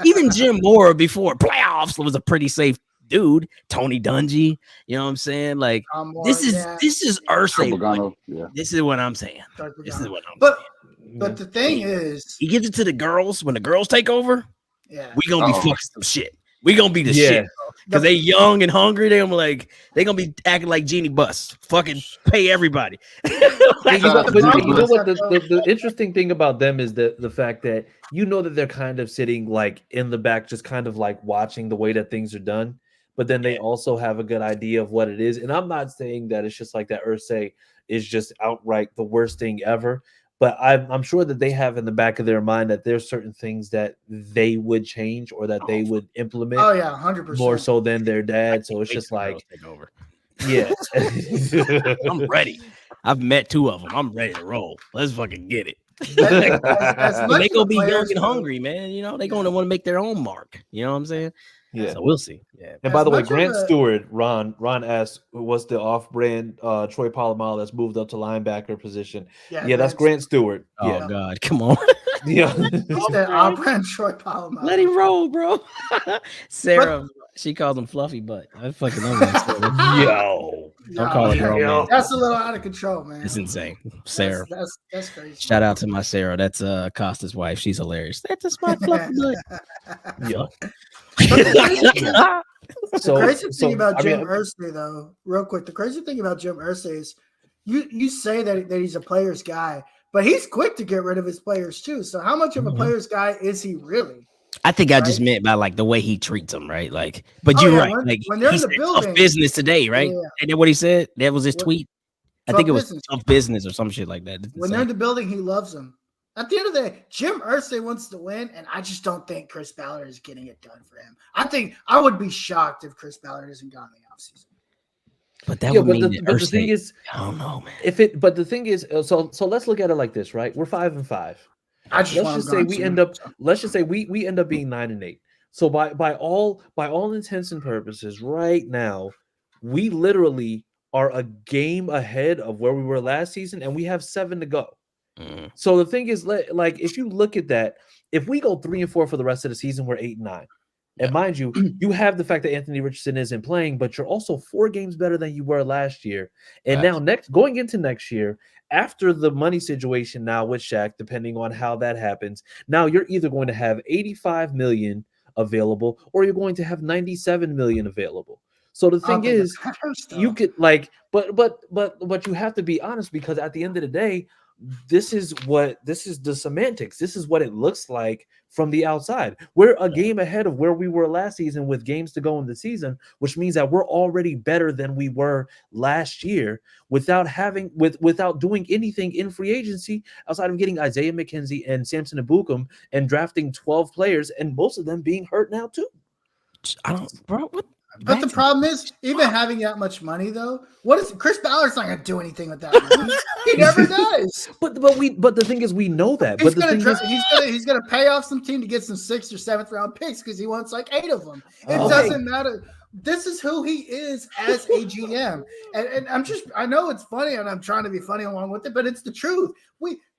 Speaker 6: Even Jim Moore before playoffs was a pretty safe dude. Tony Dungy, you know what I'm saying? Like, this is Irsay. This is what I'm saying.
Speaker 4: But the thing is,
Speaker 6: he gives it to the girls. When the girls take over, we gonna be fucking some shit. We gonna be the shit because they young and hungry. They gonna be acting like Genie Bus. Fucking pay everybody.
Speaker 3: But you know what? The interesting thing about them is the fact that that they're kind of sitting like in the back, just kind of like watching the way that things are done. But then they also have a good idea of what it is. And I'm not saying that it's just like that Irsay is just outright the worst thing ever. But I'm sure that they have in the back of their mind that there's certain things that they would change or that they would implement.
Speaker 4: Oh yeah, 100%
Speaker 3: more so than their dad. So it's just like, yeah,
Speaker 6: I'm ready. I've met 2 of them. I'm ready to roll. Let's fucking get it. They gonna be young and hungry, man. They gonna want to make their own mark. You know what I'm saying?
Speaker 3: Yeah,
Speaker 6: so we'll see. Yeah.
Speaker 3: And by the way, Grant Stewart, Ron asked, what's the off-brand Troy Polamalu that's moved up to linebacker position? Yeah, that's Grant Stewart.
Speaker 6: Oh God, come on.
Speaker 3: Yeah,
Speaker 4: that off-brand Troy Polamalu.
Speaker 6: Let him roll, bro. Sarah, she calls him Fluffy Butt. I fucking love that. Don't call it grown man.
Speaker 4: That's a little out of control, man.
Speaker 6: It's insane. Sarah.
Speaker 4: That's crazy.
Speaker 6: Shout out to my Sarah. That's Costa's wife. She's hilarious. That's a smart fluffy butt.
Speaker 3: Yeah.
Speaker 4: The crazy thing about Jim Irsay, though, real quick, the crazy thing about Jim Irsay is you say that he's a player's guy, but he's quick to get rid of his players too. So how much of a player's guy is he really?
Speaker 6: I think I just meant by like the way he treats them, right? Like, but you're right. When they're in the building, tough business today, right? Yeah. Ain't that what he said? That was his tweet. I think it was tough business or some shit like that.
Speaker 4: When they're in the building, he loves them. At the end of the day, Jim Irsay wants to win, and I just don't think Chris Ballard is getting it done for him. I think I would be shocked if Chris Ballard isn't gone in the offseason.
Speaker 6: But that would mean
Speaker 3: but the thing is,
Speaker 6: I don't know, man.
Speaker 3: But the thing is, so let's look at it like this, right? We're 5-5. Let's just say we end up being 9-8. So by all intents and purposes, right now, we literally are a game ahead of where we were last season, and we have 7 to go. So the thing is, like, if you look at that, if we go 3-4 for the rest of the season, we're 8-9. And mind you, you have the fact that Anthony Richardson isn't playing, but you're also 4 games better than you were last year. And now going into next year, after the money situation now with Shaq, depending on how that happens, now you're either going to have $85 million available or you're going to have $97 million available. So the thing is, you could but you have to be honest, because at the end of the day, this is the semantics. This is what it looks like from the outside. We're a game ahead of where we were last season with games to go in the season, which means that we're already better than we were last year without doing anything in free agency outside of getting Isaiah McKenzie and Samson Ebukam and drafting 12 players, and most of them being hurt now too.
Speaker 4: But the problem is, even having that much money, though, Chris Ballard's not going to do anything with that money. He never does.
Speaker 3: But the thing is, we know that. He's
Speaker 4: going to pay off some team to get some 6th or 7th round picks because he wants like 8 of them. It doesn't matter. This is who he is as a GM, and I know it's funny, and I'm trying to be funny along with it, but it's the truth.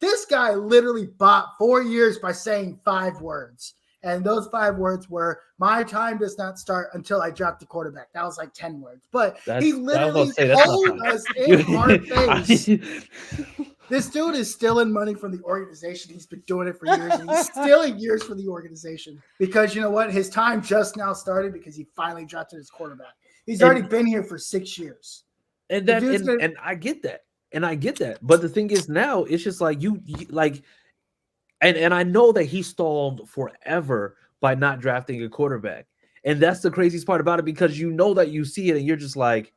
Speaker 4: This guy literally bought 4 years by saying 5 words. And those 5 words were, my time does not start until I drop the quarterback. That was like 10 words. But he literally told us in our face. This dude is stealing money from the organization. He's been doing it for years. And he's stealing years from the organization. Because you know what? His time just now started because he finally drafted his quarterback. He's already been here for 6 years.
Speaker 3: And I get that. And I get that. But the thing is, now it's just like you like. And I know that he stalled forever by not drafting a quarterback. And that's the craziest part about it, because you know that you see it and you're just like,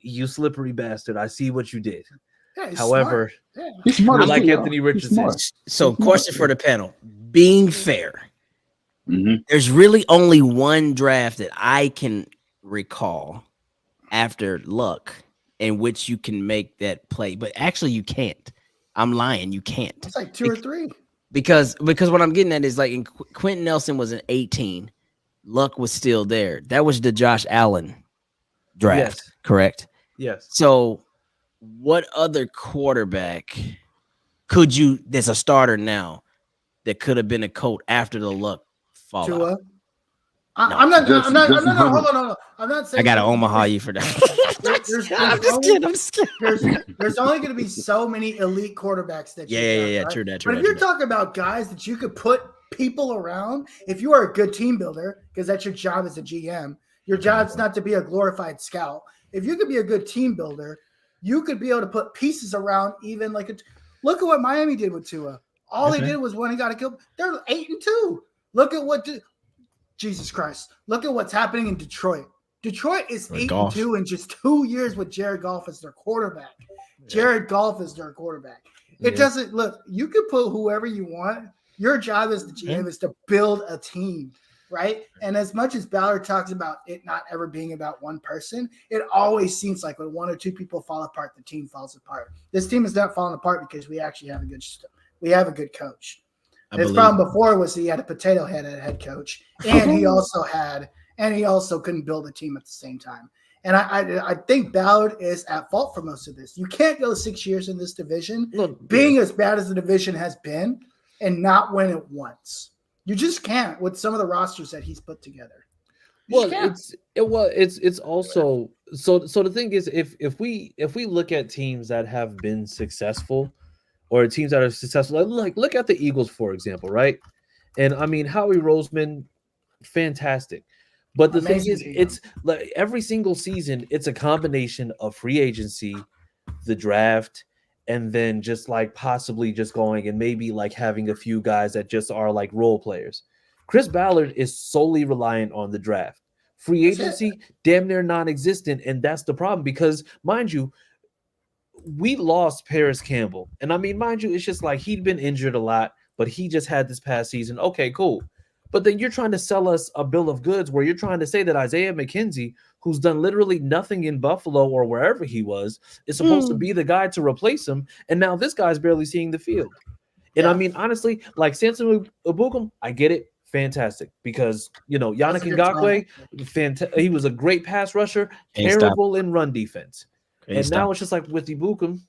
Speaker 3: you slippery bastard. I see what you did. Yeah, however,
Speaker 5: he's smart.
Speaker 3: Like Anthony Richardson.
Speaker 6: So question for the panel. Being fair, there's really only one draft that I can recall after Luck in which you can make that play. But actually you can't. I'm lying. You can't.
Speaker 4: It's like 2 or 3.
Speaker 6: Because what I'm getting at is like Quentin Nelson was an 18. Luck was still there. That was the Josh Allen draft, correct?
Speaker 3: Yes.
Speaker 6: So what other quarterback could you there's a starter now that could have been a Colt after the Luck fallout?
Speaker 4: I'm not hold on. I'm not saying
Speaker 6: I gotta Omaha you for that.
Speaker 4: There's only going to be so many elite quarterbacks that
Speaker 6: right? True that.
Speaker 4: But if you're talking about guys that you could put people around, if you are a good team builder, because that's your job as a GM, your job's not to be a glorified scout. If you could be a good team builder, you could be able to put pieces around. Even like look at what Miami did with Tua. All they did was when he got a kill. They're 8-2. Look at what. Jesus Christ. Look at what's happening in Detroit. Detroit is 8-2 in just 2 years with Jared Goff as their quarterback. Jared Goff is their quarterback. It doesn't look, you can put whoever you want. Your job as the GM is to build a team, right? And as much as Ballard talks about it not ever being about one person, it always seems like when 1 or 2 people fall apart, the team falls apart. This team is not falling apart because we actually have a good coach. His problem before was he had a potato head at head coach, and he also couldn't build a team at the same time. And I think Ballard is at fault for most of this. You can't go 6 years in this division being as bad as the division has been and not win it once. You just can't with some of the rosters that he's put together.
Speaker 3: It's also so the thing is if we look at teams that have been successful or teams that are successful, like look at the Eagles, for example, right? And I mean, Howie Roseman, fantastic. But the
Speaker 4: Amazing
Speaker 3: thing is,
Speaker 4: GM.
Speaker 3: it's like every single season, it's a combination of free agency, the draft, and then just like possibly just going and maybe like having a few guys that just are like role players. Chris Ballard is solely reliant on the draft. Free agency, damn near non-existent, and that's the problem because, mind you, we lost Paris Campbell, and I mean, mind you, it's just like he'd been injured a lot, but he just had this past season. Okay, cool. But then you're trying to sell us a bill of goods where you're trying to say that Isaiah McKenzie, who's done literally nothing in Buffalo or wherever he was, is supposed to be the guy to replace him, and now this guy's barely seeing the field. And I mean, honestly, like Samson Ebukam, I get it. Fantastic, because Yannick Ngakoue, he was a great pass rusher, terrible in run defense. Now it's just like with Ebukam,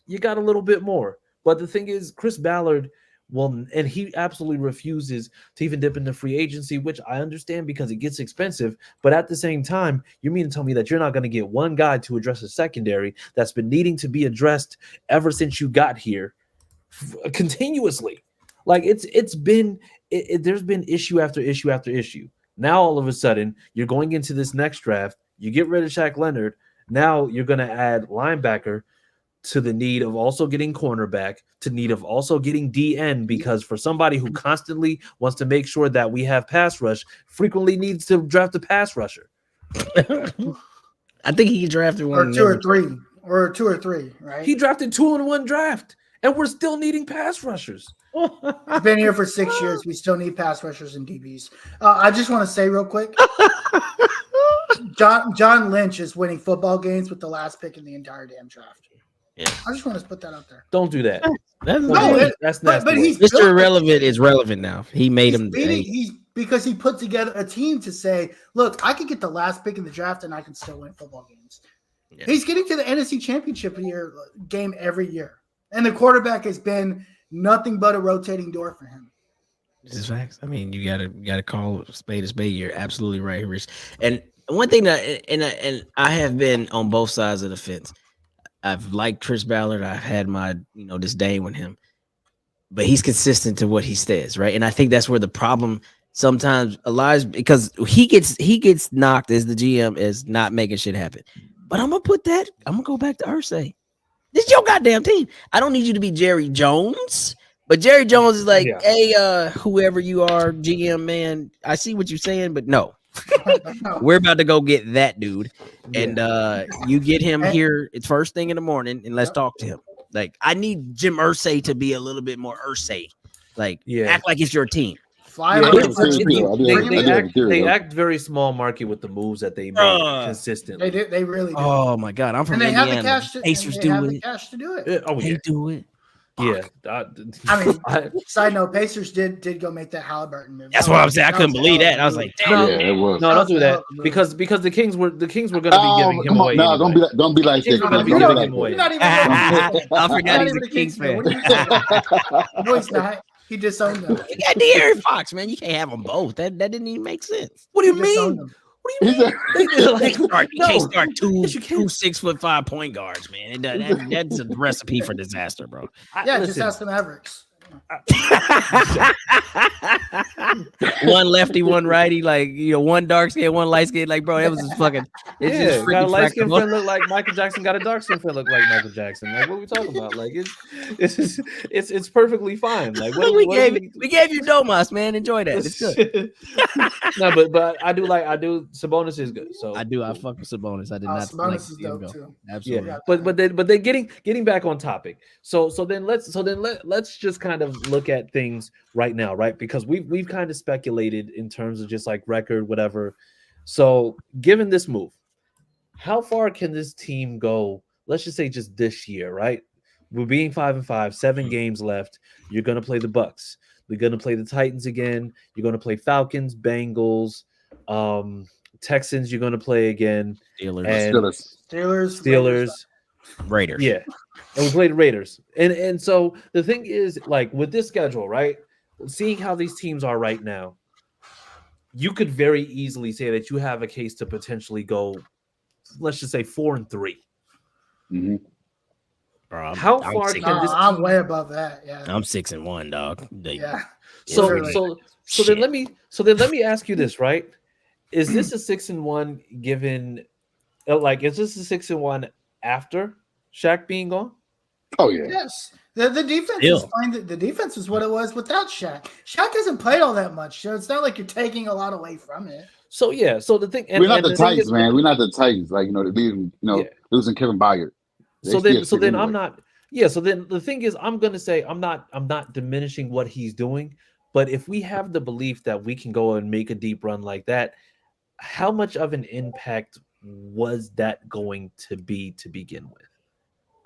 Speaker 3: you got a little bit more. But the thing is, Chris Ballard, and he absolutely refuses to even dip into free agency, which I understand because it gets expensive. But at the same time, you mean to tell me that you're not going to get one guy to address a secondary that's been needing to be addressed ever since you got here continuously? Like there's been issue after issue after issue. Now all of a sudden you're going into this next draft, you get rid of Shaq Leonard. Now you're going to add linebacker to the need of also getting cornerback, to need of also getting DN, because for somebody who constantly wants to make sure that we have pass rush, frequently needs to draft a pass rusher.
Speaker 6: I think he drafted one
Speaker 4: or two or three, right?
Speaker 3: He drafted 2 in one draft, and we're still needing pass rushers.
Speaker 4: He's been here for 6 years. We still need pass rushers and DBs. I just want to say real quick, John Lynch is winning football games with the last pick in the entire damn draft.
Speaker 6: Yeah,
Speaker 4: I just want to put that out there.
Speaker 3: Don't do that.
Speaker 4: That's nasty. But he's
Speaker 6: Mr. Irrelevant is relevant now. He made him.
Speaker 4: Because he put together a team to say, look, I could get the last pick in the draft and I can still win football games. Yeah. He's getting to the NFC Championship game every year. And the quarterback has been nothing but a rotating door for him.
Speaker 6: This is facts. I mean, you gotta call a spade a spade. You're absolutely right, Rich. And one thing that and I have been on both sides of the fence. I've liked Chris Ballard. I've had my disdain with him, but he's consistent to what he says, right? And I think that's where the problem sometimes lies, because he gets knocked as the GM as not making shit happen. But I'm gonna go back to Irsay. This is your goddamn team. I don't need you to be Jerry Jones, but Jerry Jones is like, hey, whoever you are, GM man, I see what you're saying, but no. We're about to go get that dude, and you get him here. It's first thing in the morning, and let's talk to him. Like, I need Jim Irsay to be a little bit more Irsay. Like, act like it's your team.
Speaker 3: They act very small market with the moves that they make consistently.
Speaker 4: They really do.
Speaker 6: Oh my god, I'm from
Speaker 4: and
Speaker 6: Indiana.
Speaker 4: They have the cash
Speaker 6: Pacers
Speaker 4: to do it.
Speaker 6: They do it.
Speaker 3: Yeah.
Speaker 4: I mean, side note, Pacers did go make that Halliburton move.
Speaker 6: That's what I'm saying. I couldn't believe that. I was like, damn.
Speaker 5: Yeah, it was.
Speaker 3: No, don't do that because the Kings were going to be giving him away.
Speaker 5: No, don't be like that.
Speaker 6: I forgot he's a Kings fan.
Speaker 4: No, he's not. He disowned them.
Speaker 6: You got De'Aaron Fox, man. You can't have them both. That didn't even make sense.
Speaker 3: What do you mean? What do you mean?
Speaker 6: You can't start two 6'5" point guards, man. That's a recipe for disaster, bro.
Speaker 4: Just ask the Mavericks.
Speaker 6: One lefty, one righty, like one dark skin, one light skin. Like, bro, that was just fucking. It's just
Speaker 3: got a light skin friend look like Michael Jackson. Got a dark skin friend look like Michael Jackson. Like, what are we talking about? Like, it's perfectly fine. Like,
Speaker 6: we gave you Domas, man. Enjoy that. It's good.
Speaker 3: No, but I do Sabonis is good. So
Speaker 6: I fuck with Sabonis. I did not.
Speaker 4: Sabonis is dope too.
Speaker 6: Absolutely.
Speaker 3: Yeah. But then getting back on topic. So then let's just kind of look at things right now, right? Because we've kind of speculated in terms of just like record, whatever. So given this move, how far can this team go? Let's just say just this year, right? We're being 5-5, 7 games left. You're gonna play the Bucks. We're gonna play the Titans again. You're gonna play Falcons, Bengals, Texans. You're gonna play again. Steelers.
Speaker 6: Raiders.
Speaker 3: Yeah. And we played the Raiders. And so the thing is, like, with this schedule, right? Seeing how these teams are right now, you could very easily say that you have a case to potentially go, let's just say 4-3.
Speaker 5: Mm-hmm.
Speaker 6: Bro,
Speaker 3: How far can this?
Speaker 4: I'm way above that. Yeah,
Speaker 6: I'm 6-1, dog.
Speaker 4: yeah.
Speaker 3: So
Speaker 4: Literally.
Speaker 3: then let me ask you this, right? Is this a 6-1 given? Like, is this a 6-1 after Shaq being gone?
Speaker 5: Oh yeah.
Speaker 4: Yes. The defense is fine. The defense is what it was without Shaq. Shaq hasn't played all that much, so it's not like you're taking a lot away from it.
Speaker 3: So yeah. So the thing,
Speaker 5: we're not the Titans, man. We're not the Titans. Like, losing Kevin Byard.
Speaker 3: So then I'm not. Yeah. So then the thing is, I'm gonna say I'm not diminishing what he's doing, but if we have the belief that we can go and make a deep run like that, how much of an impact was that going to be to begin with?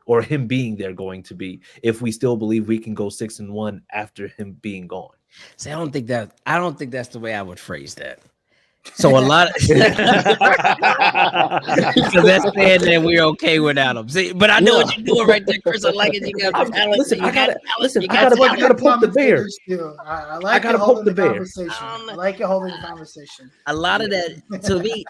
Speaker 3: Or him being there going to be, if we still believe we can go 6-1 after him being gone?
Speaker 6: See, I don't think that's the way I would phrase that. So a lot of so that's saying that we're okay without him. See, but I know what you're doing right there, Chris. I like it. You got talent.
Speaker 3: I gotta poke the bear.
Speaker 4: I like I poke the bear. I like you holding the conversation.
Speaker 6: A lot of that to me,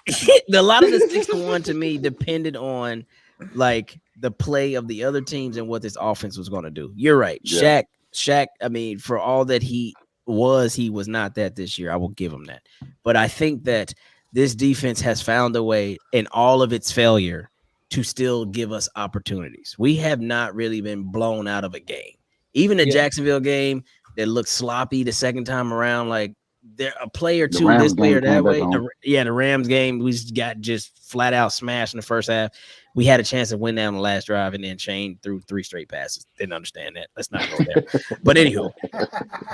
Speaker 6: a lot of the 6-1 to me depended on like the play of the other teams and what this offense was going to do. You're right. Yeah. Shaq, I mean, for all that he was not that this year. I will give him that. But I think that this defense has found a way in all of its failure to still give us opportunities. We have not really been blown out of a game. Even the Jacksonville game that looked sloppy the second time around, like there a play or two this way or that way. The Rams game, we got just flat out smashed in the first half. We had a chance to win down the last drive, and then Shane threw 3 straight passes. Didn't understand that. Let's not go there. But anywho,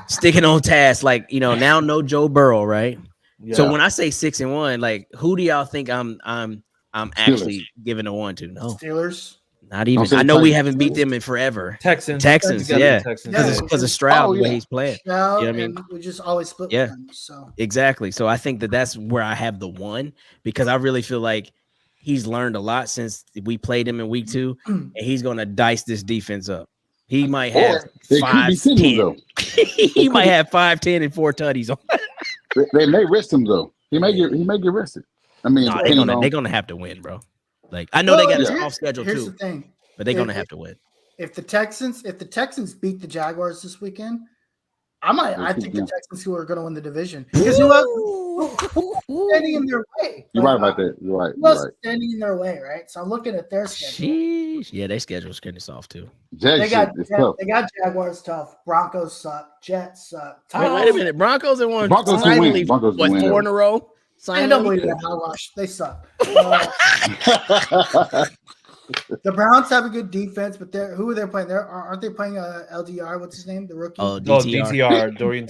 Speaker 6: sticking on task, like now no Joe Burrow, right? Yeah. So when I say 6-1, like who do y'all think I'm actually giving a 1 to? No,
Speaker 4: Steelers.
Speaker 6: Not even. I know we haven't beat them in forever.
Speaker 3: Texans,
Speaker 6: yeah, because of Stroud the way he's playing.
Speaker 4: Stroud, you know what I mean? We just always split with them. So
Speaker 6: exactly. So I think that's where I have the 1 because I really feel like he's learned a lot since we played him in week 2, and he's going to dice this defense up. He might have 5-10. He might have 5-10 and 4 tutties on.
Speaker 5: They may rest him though. He may get rested. I mean,
Speaker 6: they're gonna have to win, bro. Like I know they got a off schedule
Speaker 4: here's
Speaker 6: too.
Speaker 4: The thing.
Speaker 6: But they're gonna have to win.
Speaker 4: If the Texans beat the Jaguars this weekend, I think the Texans who are going to win the division because who's standing in their way.
Speaker 5: You're right about that. You're right.
Speaker 4: Who's standing in their way, right? So I'm looking at their schedule.
Speaker 6: Sheesh. Yeah, their schedule's getting soft too.
Speaker 4: They got Jaguars tough. Broncos suck. Jets suck.
Speaker 6: Wait a minute. Broncos have won. Broncos win. 4 in a row.
Speaker 4: I don't believe that. Hogwash. They suck. The Browns have a good defense, but who are they playing? Aren't they playing LDR? What's his name? The rookie?
Speaker 3: DTR. Dorian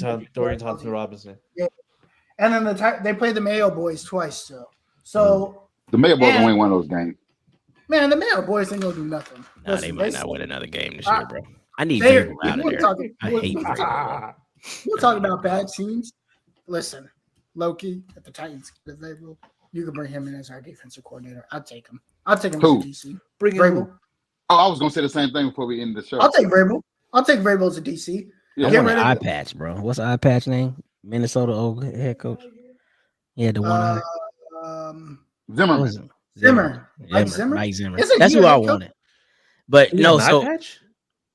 Speaker 3: Thompson Robinson. Yeah.
Speaker 4: And then they play the Mayo Boys twice still. So
Speaker 5: the Mayo Boys will win one of those games.
Speaker 4: Man, the Mayo Boys ain't gonna do nothing.
Speaker 6: Nah, they might not win another game this year, bro. I need Vrabel out of there. I hate Vrabel.
Speaker 4: We're talking about bad teams. Listen, Loki at the Titans, you can bring him in as our defensive coordinator. I'd take him. I'll take him to DC.
Speaker 3: Bring Vrabel.
Speaker 5: Oh, I was gonna say the same thing before we end the show.
Speaker 4: I'll take Vrabel. I'll take Vrabel as a DC.
Speaker 6: Yeah. I want an eye patch, bro. What's the eye patch name? Minnesota old head coach. Yeah, the one.
Speaker 4: Zimmer.
Speaker 6: Mike Zimmer. That's who I wanted. But no, so patch?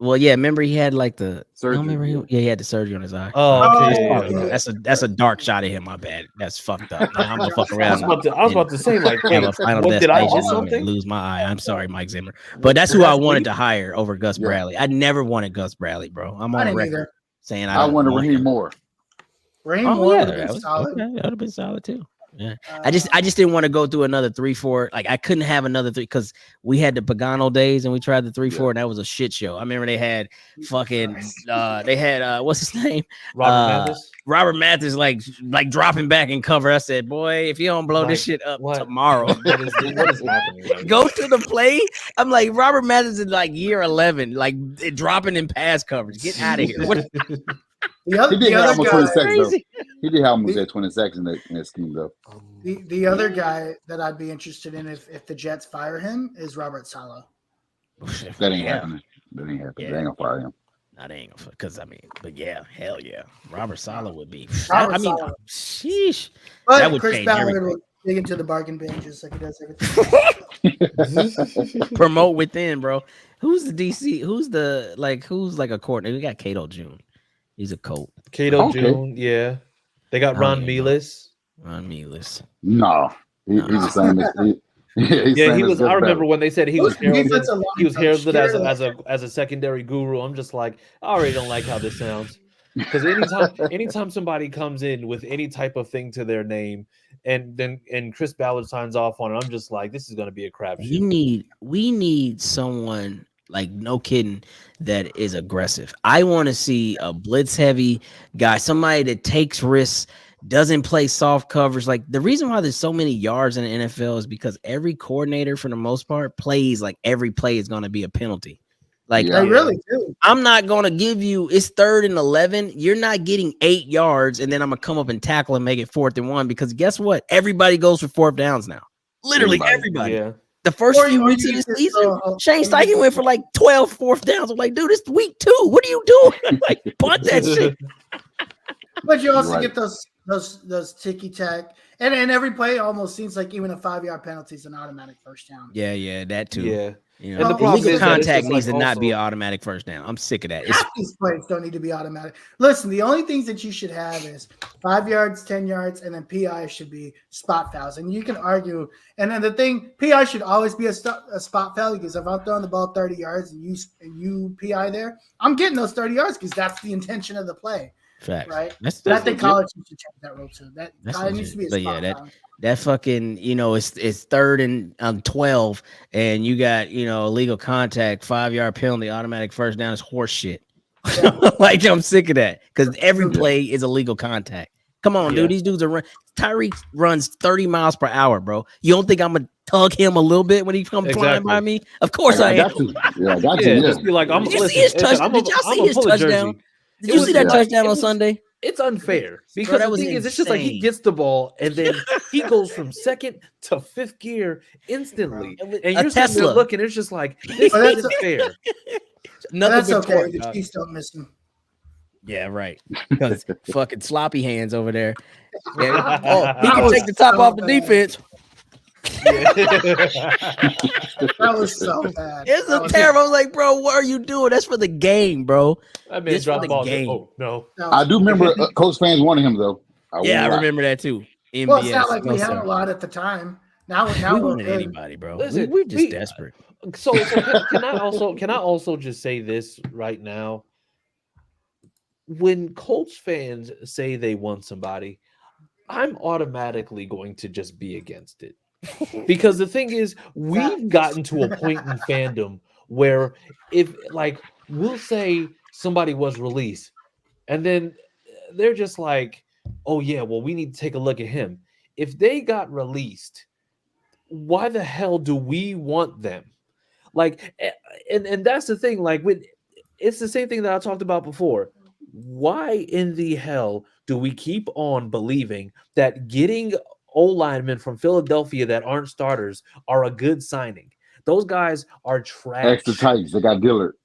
Speaker 6: Well, yeah. Remember he had like the surgery. He had the surgery on his eye.
Speaker 3: Oh, okay.
Speaker 6: That's a dark shot at him. My bad. That's fucked up. Now, I'm gonna fuck around.
Speaker 3: I was about to say like,
Speaker 6: have a final destination and lose my eye. I'm sorry, Mike Zimmer, but that's who I wanted to hire over Gus Bradley. I never wanted Gus Bradley, bro. I'm on record saying
Speaker 5: I wanted Raheem Moore.
Speaker 4: Raheem Moore would have been solid.
Speaker 6: Okay, that would have been solid too. Yeah, I just didn't want to go through another 3-4. Like I couldn't have another 3 because we had the Pagano days and we tried the 3-4 and that was a shit show. I remember they had fucking what's his name? Robert Mathis like dropping back in cover. I said, boy, if you don't blow this shit up tomorrow, what is happening? Go to the play. I'm like Robert Mathis is like year 11, like dropping in pass coverage. Get out of here.
Speaker 5: He did have almost 20 sacks, though. He did have almost 20 sacks in that scheme, though.
Speaker 4: The other guy that I'd be interested in if the Jets fire him is Robert Saleh.
Speaker 5: That ain't happening. They ain't gonna fire him.
Speaker 6: Not ain't because but yeah, hell yeah, Robert Saleh would be.
Speaker 4: Robert Saleh.
Speaker 6: Sheesh,
Speaker 4: But
Speaker 6: that would
Speaker 4: Chris
Speaker 6: change
Speaker 4: Ballard
Speaker 6: everything.
Speaker 4: will dig into the bargain bin just like he does everything.
Speaker 6: Promote within, bro. Who's the DC? Who's like a coordinator? We got Cato June. He's a Colt.
Speaker 3: Cato
Speaker 5: Okay.
Speaker 3: June, yeah. They got Ron Mealis.
Speaker 6: Ron Mealis.
Speaker 5: No, he's the same as
Speaker 3: He was. I remember when they said he was heralded. He was heralded
Speaker 4: coach.
Speaker 3: as a secondary guru. I'm just like, I already don't like how this sounds. Because anytime somebody comes in with any type of thing to their name, and Chris Ballard signs off on it, I'm just like, this is going to be a crapshoot.
Speaker 6: We need someone like, no kidding, that is aggressive. I want to see a blitz heavy guy, somebody that takes risks, doesn't play soft covers. Like, the reason why there's so many yards in the NFL is because every coordinator, for the most part, plays like every play is going to be a penalty. Like,
Speaker 4: I really do.
Speaker 6: I'm not going to give you, it's 3rd and 11. You're not getting 8 yards, and then I'm going to come up and tackle and make it 4th and 1, because guess what? Everybody goes for 4th downs now. Literally everybody.
Speaker 3: Yeah.
Speaker 6: The first few weeks of this season, Shane Steichen went for like 12 4th downs. I'm like, dude, it's week 2. What are you doing? Like, punt that shit.
Speaker 4: But you also get those ticky tack, and every play almost seems like even a 5-yard penalty is an automatic first down.
Speaker 6: Yeah, that too.
Speaker 3: Yeah.
Speaker 6: You
Speaker 3: And
Speaker 6: know,
Speaker 3: the problem
Speaker 6: illegal
Speaker 3: is that it's
Speaker 6: contact
Speaker 3: just
Speaker 6: needs to
Speaker 3: like
Speaker 6: not
Speaker 3: also-
Speaker 6: be an automatic first down. I'm sick of that. It's
Speaker 4: Half these plays don't need to be automatic. Listen, the only things that you should have is 5 yards, 10 yards, and then PI should be spot fouls. And you can argue. And then the thing, PI should always be a spot foul, because if I'm throwing the ball 30 yards and you PI there, I'm getting those 30 yards because that's the intention of the play.
Speaker 6: facts.
Speaker 4: Right?
Speaker 6: That's
Speaker 4: I think college needs to change that rule too. That
Speaker 6: That's
Speaker 4: needs to be a
Speaker 6: legit.
Speaker 4: spot
Speaker 6: But yeah,
Speaker 4: foul.
Speaker 6: that fucking, it's 3rd and 12, and you got, illegal contact, 5-yard penalty, automatic first down is horse shit. Like, I'm sick of that, because every play is illegal contact. Come on, dude. These dudes are Tyreek runs 30 miles per hour, bro. You don't think I'm gonna tug him a little bit when he comes flying by me? Of course I am.
Speaker 5: I got you.
Speaker 3: Just be like,
Speaker 6: Did you see his touchdown? Did y'all see his touchdown? Did you see that touchdown on Sunday?
Speaker 3: It's unfair, because
Speaker 6: that
Speaker 3: the thing
Speaker 6: was
Speaker 3: is, it's just like he gets the ball and then he goes from 2nd to 5th gear instantly, and you're sitting there looking. It's just like, this isn't fair.
Speaker 4: That's okay. The Chiefs don't miss him.
Speaker 6: Yeah, right. Because fucking sloppy hands over there. Yeah. Oh, he can take the top off the defense.
Speaker 4: That was so bad.
Speaker 6: It's a terrible. I was like, bro, what are you doing? That's for the game, bro.
Speaker 3: I mean, drop the ball.
Speaker 6: Game.
Speaker 3: Oh no!
Speaker 5: I do remember Colts fans wanted him though.
Speaker 6: I remember that too. MBS,
Speaker 4: well, it's not like we had a lot at the time. Now
Speaker 6: we
Speaker 4: we're
Speaker 6: wanted
Speaker 4: good.
Speaker 6: anybody, bro.
Speaker 3: Listen,
Speaker 6: We're just desperate.
Speaker 3: So can I also just say this right now? When Colts fans say they want somebody, I'm automatically going to just be against it. Because the thing is, we've gotten to a point in fandom where if, like, we'll say somebody was released, and then they're just like, oh yeah, well, we need to take a look at him. If they got released, why the hell do we want them? Like, and that's the thing, like, it's the same thing that I talked about before. Why in the hell do we keep on believing that getting O-linemen from Philadelphia that aren't starters are a good signing? Those guys are trash.
Speaker 5: Extra tights. They got Dillard.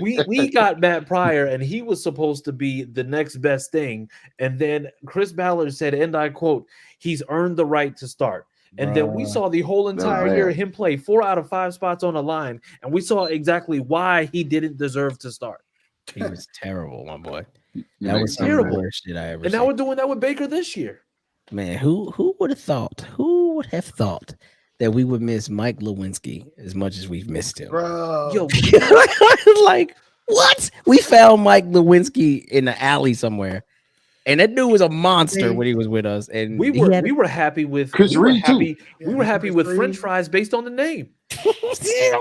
Speaker 3: we got Matt Pryor, and he was supposed to be the next best thing. And then Chris Ballard said, and I quote, he's earned the right to start. And then we saw the whole entire year him play 4 out of 5 spots on the line, and we saw exactly why he didn't deserve to start.
Speaker 6: He was terrible, my boy.
Speaker 5: Yeah,
Speaker 6: That was
Speaker 3: terrible.
Speaker 6: the worst shit I ever
Speaker 3: And
Speaker 6: seen.
Speaker 3: now we're doing that with Baker this year.
Speaker 6: Man, who would have thought? Who would have thought that we would miss Mike Lewinsky as much as we've missed him?
Speaker 4: Bro.
Speaker 3: Yo,
Speaker 6: Like, what? We found Mike Lewinsky in the alley somewhere, and that dude was a monster when he was with us. And
Speaker 3: we were happy with
Speaker 5: Chris Reed, too.
Speaker 3: We were happy with French fries based on the name.
Speaker 4: See,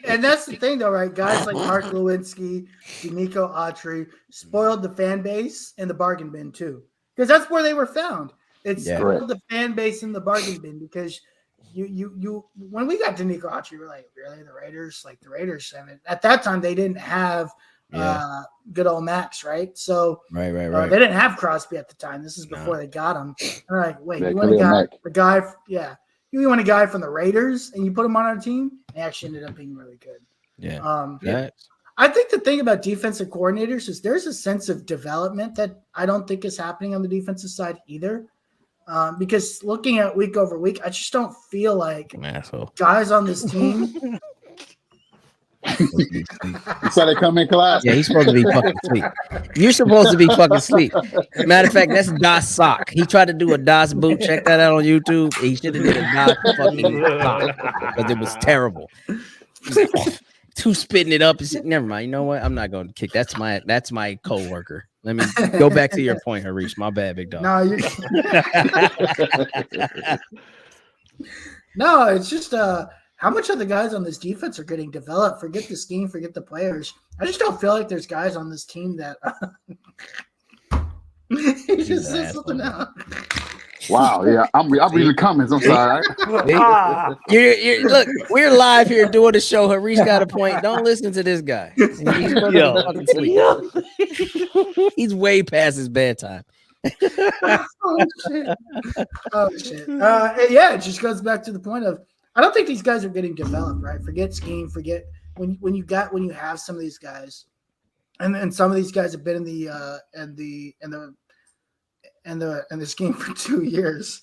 Speaker 4: and that's the thing, though, right? Guys like Mark Lewinsky, Nico Autry spoiled the fan base in the bargain bin too, because that's where they were found. It spoiled the fan base in the bargain bin, because you when we got to Nico Autry, we were like, really, the Raiders? Like, the Raiders? And at that time, they didn't have good old Max, right? So
Speaker 6: right.
Speaker 4: they didn't have Crosby at the time. This is before they got him. They're like, wait,
Speaker 5: Yeah,
Speaker 4: you want a guy? You want a guy from the Raiders, and you put him on our team? He actually ended up being really good.
Speaker 6: Yeah.
Speaker 4: I think the thing about defensive coordinators is there's a sense of development that I don't think is happening on the defensive side either. Because looking at week over week, I just don't feel like guys on this team.
Speaker 5: So they come in class.
Speaker 6: Yeah, he's supposed to be fucking asleep. You're supposed to be fucking asleep. Matter of fact, that's Das Sock. He tried to do a Das boot. Check that out on YouTube. He should have did a Das fucking sock because it was terrible. Two spitting it up and shit. Never mind. You know what? I'm not going to kick. That's my co-worker. Let me go back to your point, Harish. My bad, big dog.
Speaker 4: No, it's just how much of the guys on this defense are getting developed? Forget the scheme, forget the players. I just don't feel like there's guys on this team that he just said something else.
Speaker 5: Wow, yeah, I'm reading the comments. I'm sorry.
Speaker 6: You're look, we're live here doing the show. Harish got a point. Don't listen to this guy. He's fucking sleep. He's way past his bedtime.
Speaker 4: Oh shit. Yeah, it just goes back to the point of I don't think these guys are getting developed, right? Forget scheme, forget when you have some of these guys, and some of these guys have been in the scheme for 2 years.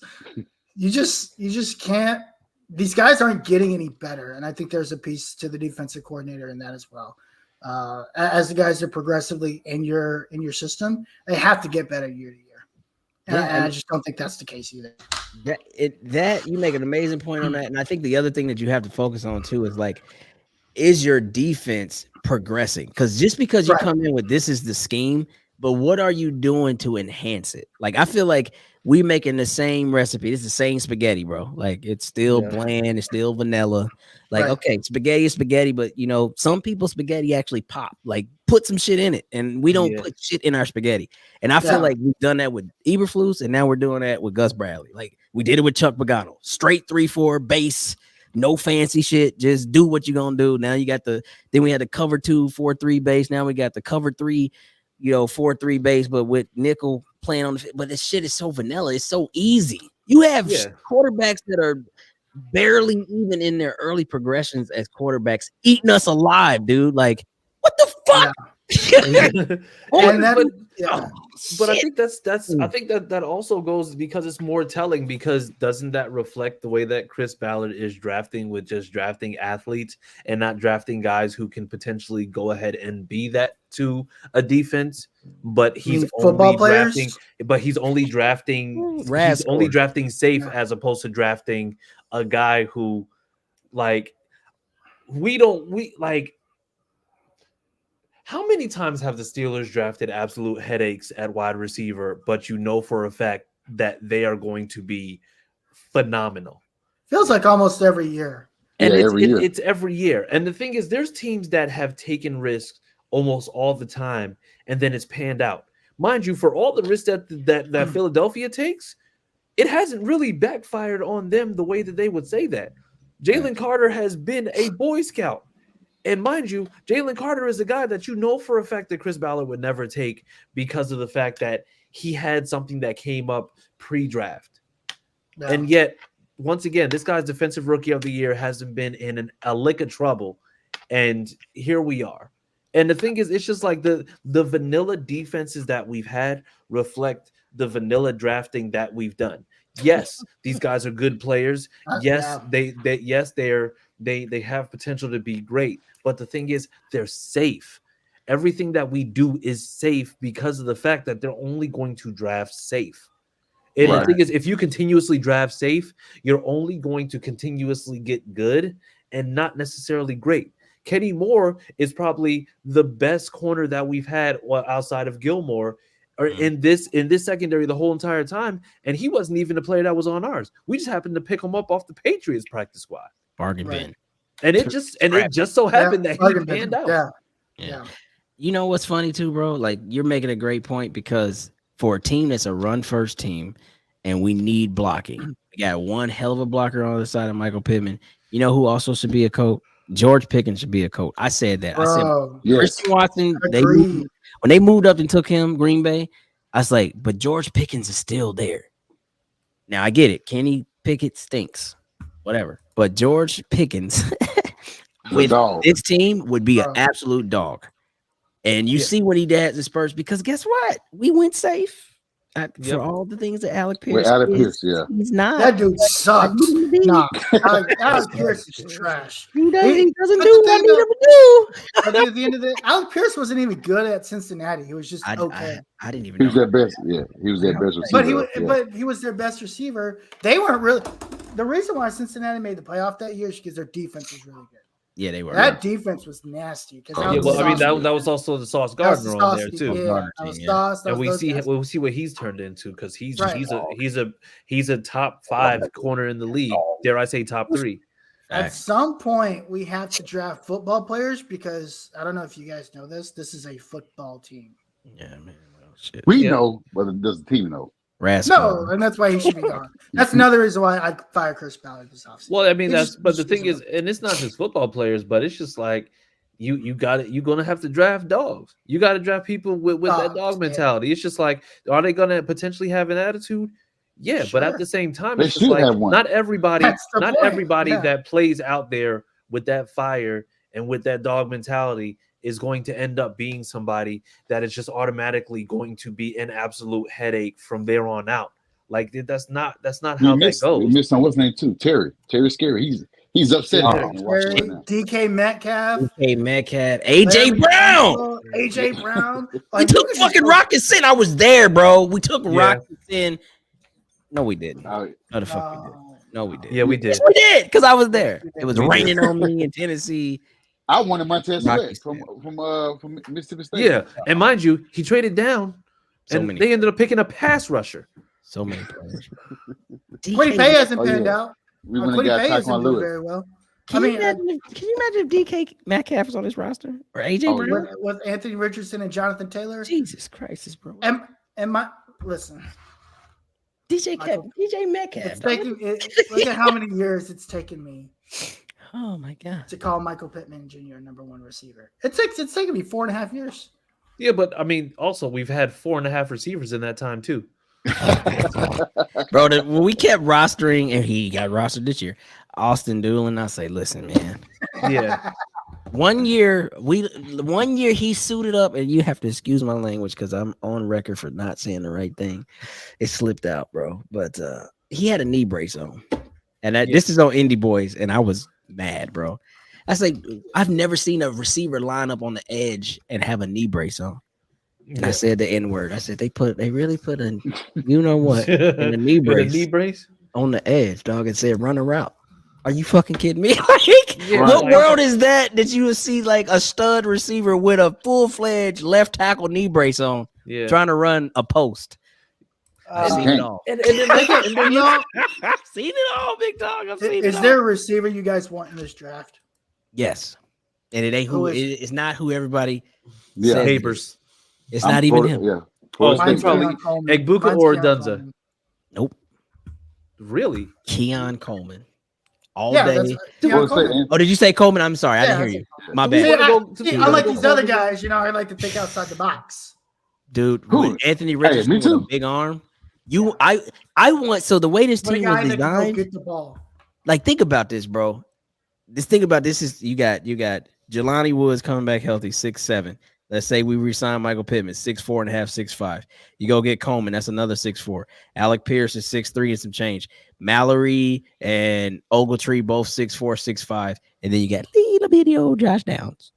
Speaker 4: You just can't. These guys aren't getting any better, and I think there's a piece to the defensive coordinator in that as well. As the guys are progressively in your system, they have to get better year to year, and I just don't think that's the case either.
Speaker 6: That you make an amazing point on that, and I think the other thing that you have to focus on too is like, is your defense progressing? Because just because you come in with this is the scheme. But what are you doing to enhance it? Like, I feel like we making the same recipe. It's the same spaghetti, bro. Like, it's still bland. It's still vanilla. Like, okay, spaghetti is spaghetti, but, you know, some people's spaghetti actually pop. Like, put some shit in it. And we don't put shit in our spaghetti. And I feel like we've done that with Eberflus, and now we're doing that with Gus Bradley. Like, we did it with Chuck Pagano. Straight 3-4 base. No fancy shit. Just do what you're going to do. Now you got then we had the cover 2, 4-3 base. Now we got the cover 3. 4-3 base, but with nickel playing on the. But this shit is so vanilla. It's so easy. You have quarterbacks that are barely even in their early progressions as quarterbacks eating us alive, dude. Like, what the fuck?
Speaker 3: But I think I think that also goes because it's more telling, because doesn't that reflect the way that Chris Ballard is drafting, with just drafting athletes and not drafting guys who can potentially go ahead and be that to a defense, but he's only drafting safe as opposed to drafting a guy who how many times have the Steelers drafted absolute headaches at wide receiver, but you know for a fact that they are going to be phenomenal?
Speaker 4: Feels like almost every year.
Speaker 3: And it's every year. And the thing is, there's teams that have taken risks almost all the time, and then it's panned out. Mind you, for all the risks that Philadelphia takes, it hasn't really backfired on them the way that they would say that. Jalen Carter has been a Boy Scout. And mind you, Jalen Carter is a guy that you know for a fact that Chris Ballard would never take because of the fact that he had something that came up pre-draft. No. And yet, once again, this guy's defensive rookie of the year hasn't been in a lick of trouble. And here we are. And the thing is, it's just like the vanilla defenses that we've had reflect the vanilla drafting that we've done. Yes, these guys are good players. Yes, they have potential to be great. But the thing is, they're safe. Everything that we do is safe because of the fact that they're only going to draft safe. And the thing is, if you continuously draft safe, you're only going to continuously get good and not necessarily great. Kenny Moore is probably the best corner that we've had outside of Gilmore or in this secondary the whole entire time. And he wasn't even a player that was on ours. We just happened to pick him up off the Patriots practice squad.
Speaker 6: Bargain bin.
Speaker 3: And it just so happened that he panned out.
Speaker 6: Yeah. You know what's funny too, bro? Like, you're making a great point, because for a team that's a run first team and we need blocking, we got one hell of a blocker on the side of Michael Pittman. You know who also should be a coach? George Pickens should be a coach. I said that. I said Christian Watson, when they moved up and took him, Green Bay, I was like, but George Pickens is still there. Now I get it. Kenny Pickett stinks. Whatever. But George Pickens with
Speaker 5: dog.
Speaker 6: this team would be an
Speaker 4: Bro.
Speaker 6: absolute dog. And you
Speaker 3: Yeah.
Speaker 6: see what he did at the Spurs, because guess what? We went safe. For
Speaker 3: Yep.
Speaker 6: all the things that Alec
Speaker 5: With
Speaker 6: Pierce
Speaker 5: Alec
Speaker 6: is,
Speaker 5: Pierce, yeah.
Speaker 6: he's not.
Speaker 4: That dude sucks.
Speaker 6: I need him to be.
Speaker 4: Nah, Alec Pierce is trash.
Speaker 6: He doesn't
Speaker 4: He-
Speaker 6: do
Speaker 4: that's the
Speaker 6: what I
Speaker 4: thing,
Speaker 6: need
Speaker 4: though.
Speaker 6: him to do.
Speaker 4: But at the end of the day, Alec Pierce wasn't even good at Cincinnati. He was just okay.
Speaker 6: I didn't even
Speaker 5: He
Speaker 6: know.
Speaker 5: was their best. Yeah, he was their best receiver.
Speaker 4: But he was their best receiver. They weren't really. The reason why Cincinnati made the playoff that year is because their defense was really good.
Speaker 6: Yeah, they were.
Speaker 4: That defense was nasty.
Speaker 5: Oh,
Speaker 3: Yeah, well, I mean that was also the Sauce Gardner on there too.
Speaker 4: Yeah, that was Sauce.
Speaker 3: And we'll see what he's turned into, because he's
Speaker 4: Right.
Speaker 3: he's a top 5 corner in the league. Dare I say top 3?
Speaker 4: At some point, we have to draft football players, because I don't know if you guys know this. This is a football team.
Speaker 6: Yeah, man. Well, shit.
Speaker 5: We know, but does the team know?
Speaker 6: Rascal.
Speaker 4: No, and that's why he should be gone. That's another reason why I fire Chris Ballard this offseason.
Speaker 3: Well, I mean
Speaker 4: He's
Speaker 3: but the
Speaker 4: just
Speaker 3: thing is, and it's not just football players, but it's just like you got it. You're gonna have to draft dogs. You got to draft people with that dog mentality. It's just like, are they gonna potentially have an attitude? Yeah, but at the same time,
Speaker 5: They
Speaker 3: it's just
Speaker 5: should
Speaker 3: like
Speaker 5: have one.
Speaker 3: not everybody,
Speaker 4: That's the point. Yeah.
Speaker 3: that plays out there with that fire and with that dog mentality is going to end up being somebody that is just automatically going to be an absolute headache from there on out. Like that's not how that goes.
Speaker 5: We missed on what's name too, Terry Scary. He's upset.
Speaker 4: DK Metcalf,
Speaker 6: AJ Brown.
Speaker 4: AJ Brown.
Speaker 6: We took fucking Rockets in. I was there, bro. We took Rockets in. No, we didn't. No, the fuck we did. No, we did.
Speaker 3: Yeah, we did.
Speaker 6: Yes, we did, because I was there. It was raining on me in Tennessee.
Speaker 5: I wanted Montez Sweat from Mississippi State.
Speaker 3: Yeah, and mind you, he traded down, and they ended up picking a pass rusher.
Speaker 6: So many players.
Speaker 4: Quiddy Pay hasn't panned out.
Speaker 5: We went and got Tyquan Lewis.
Speaker 4: Very well.
Speaker 6: Can you imagine if DK Metcalf was on this roster, or AJ Brown
Speaker 4: with Anthony Richardson and Jonathan Taylor?
Speaker 6: Jesus Christ, bro.
Speaker 4: And my listen,
Speaker 6: DJ Metcalf.
Speaker 4: It's taken. Look at how many years it's taken me.
Speaker 6: Oh my god!
Speaker 4: To call Michael Pittman Jr. number 1 receiver. It's taken me 4.5 years.
Speaker 3: Yeah, but I mean, also we've had 4.5 receivers in that time too.
Speaker 6: Bro, when we kept rostering, and he got rostered this year, Austin Doolin, I say, listen, man.
Speaker 3: Yeah.
Speaker 6: One year he suited up, and you have to excuse my language because I'm on record for not saying the right thing. It slipped out, bro. But he had a knee brace on. And this is on Indie Boys, and I was mad, bro. I say, I've never seen a receiver line up on the edge and have a knee brace on. And I said the N-word. I said they really put a you know what in a knee brace on the edge, dog, and said run a route. Are you fucking kidding me? What world is that you would see like a stud receiver with a full-fledged left tackle knee brace on, trying to run a post? I've seen it all.
Speaker 4: And then y'all,
Speaker 6: I've seen it all, big dog. I've seen it all.
Speaker 4: Is there a receiver you guys want in this draft?
Speaker 6: Yes, and it ain't it's not who everybody.
Speaker 5: Yeah,
Speaker 3: Habers.
Speaker 6: It's not even him.
Speaker 5: Yeah.
Speaker 3: Mine's probably Egbuka or Dunza.
Speaker 6: Nope.
Speaker 3: Really?
Speaker 6: Keon Coleman. All day.
Speaker 5: Oh,
Speaker 6: did you say Coleman? I'm sorry. I didn't hear you. My bad.
Speaker 4: Unlike these other guys, I like to think outside the box.
Speaker 6: Dude, Anthony Richardson with a big arm. I want, so the way this team was designed,
Speaker 4: get the ball.
Speaker 6: Like, think about this, bro. Think about this is you got Jelani Woods coming back healthy, 6'7". Let's say we resign Michael Pittman, 6'4.5", 6'5". You go get Coleman, that's another 6'4". Alec Pierce is 6'3" and some change. Mallory and Ogletree both 6'4", 6'5". And then you got little bitty old Josh Downs.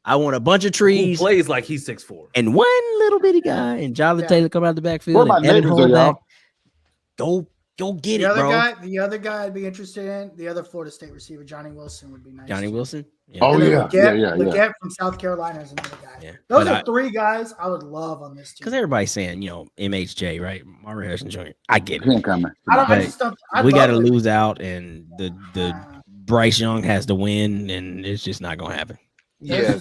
Speaker 6: I want a bunch of trees.
Speaker 3: Who plays like he's 6'4".
Speaker 6: And one little bitty guy, and Jonathan Taylor come out the backfield.
Speaker 5: What about neighbors, y'all?
Speaker 6: Go get
Speaker 4: the
Speaker 6: it, bro.
Speaker 4: The other guy I'd be interested in, the other Florida State receiver, Johnny Wilson, would be nice.
Speaker 6: Johnny Wilson? Yeah.
Speaker 5: Oh, yeah.
Speaker 4: Leggett from South Carolina is another guy.
Speaker 6: Yeah.
Speaker 4: Those are 3 guys I would love on this team.
Speaker 6: Because everybody's saying, MHJ, right? Marvin Harrison Jr. I get it.
Speaker 5: He ain't coming.
Speaker 6: We got to lose out, and the Bryce Young has to win, and it's just not going to happen.
Speaker 3: Yeah,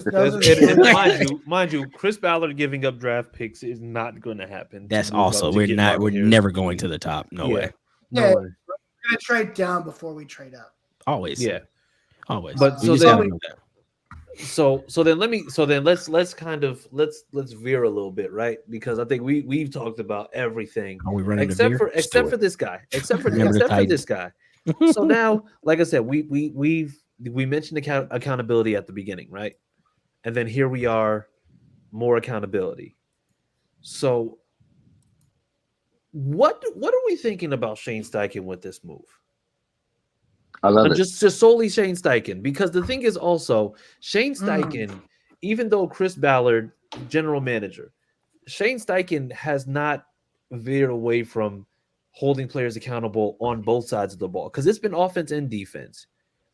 Speaker 3: mind you, Chris Ballard giving up draft picks is not going to happen.
Speaker 6: That's also we're never going to the top. No way.
Speaker 4: Yeah, we're going to trade down before we trade up.
Speaker 6: Always.
Speaker 3: Yeah,
Speaker 6: always.
Speaker 3: But let's veer a little bit, right? Because I think we've talked about everything.
Speaker 6: Are we running
Speaker 3: except for this guy. Except for this guy. So now, like I said, we've we mentioned accountability at the beginning, right? And then here we are, more accountability. So what are we thinking about Shane Steichen with this move?
Speaker 5: I love it.
Speaker 3: Just solely Shane Steichen, because the thing is also Shane Steichen, even though Chris Ballard, general manager, Shane Steichen has not veered away from holding players accountable on both sides of the ball because it's been offense and defense.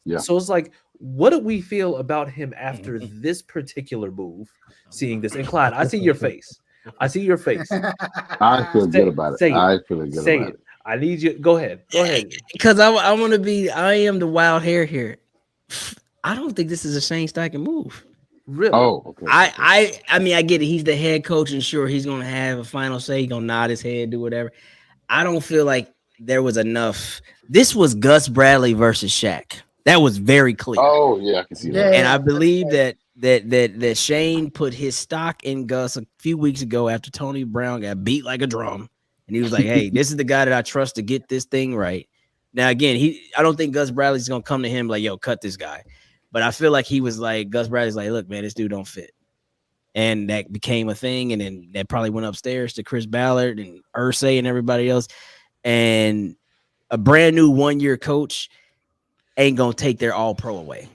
Speaker 5: Yeah.
Speaker 3: So it's like, what do we feel about him after this particular move? Seeing this, and Clyde, I see your face. I see your face.
Speaker 5: I feel good about it. I feel good about it.
Speaker 3: I need you. Go ahead.
Speaker 6: Because I want to be. I am the wild hair here. I don't think this is a Shane Steichen move.
Speaker 3: Really?
Speaker 5: Oh, okay.
Speaker 6: I mean, I get it. He's the head coach, and sure, he's gonna have a final say. He's gonna nod his head, do whatever. I don't feel like there was enough. This was Gus Bradley versus Shaq. That was very clear.
Speaker 5: Oh yeah, I can see that.
Speaker 6: And I believe that Shane put his stock in Gus a few weeks ago after Tony Brown got beat like a drum, and he was like, "Hey, this is the guy that I trust to get this thing right." Now, again, I don't think Gus Bradley's gonna come to him like, "Yo, cut this guy," but I feel like he was like, Gus Bradley's like, "Look, man, this dude don't fit," and that became a thing, and then that probably went upstairs to Chris Ballard and Irsay and everybody else, and a brand new 1-year coach ain't gonna take their all pro away.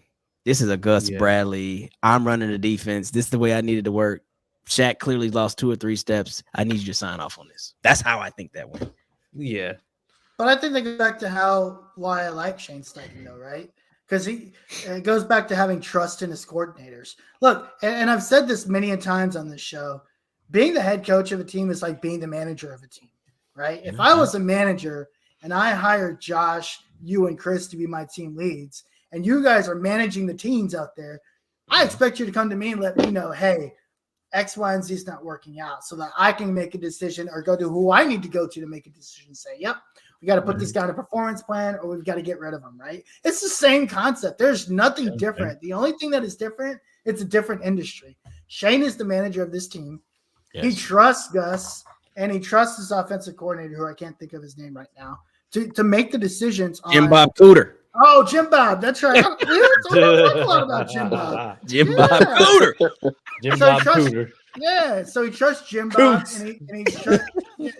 Speaker 6: This is a Gus Bradley. I'm running the defense. This is the way I needed to work. Shaq clearly lost 2 or 3 steps. I need you to sign off on this. That's how I think that went.
Speaker 3: Yeah.
Speaker 4: But I think that goes back to why I like Shane Steichen, though, right? Because it goes back to having trust in his coordinators. Look, and I've said this many a times on this show, being the head coach of a team is like being the manager of a team, right? If I was a manager and I hired Josh, you, and Chris to be my team leads, and you guys are managing the teams out there, I expect you to come to me and let me know, hey, X, Y, and Z is not working out, so that I can make a decision or go to who I need to go to make a decision and say, yep, we got to put this guy in a performance plan or we've got to get rid of him, right? It's the same concept. There's nothing different. The only thing that is different, it's a different industry. Shane is the manager of this team. Yes. He trusts Gus, and he trusts his offensive coordinator, who I can't think of his name right now, to make the decisions on
Speaker 6: Jim Bob Cooter.
Speaker 4: Oh, Jim Bob. That's right. We don't talk a lot about Jim Bob.
Speaker 6: Bob Cooter.
Speaker 3: Bob Cooter.
Speaker 4: Yeah, so he trusts Jim Bob, and he trusts.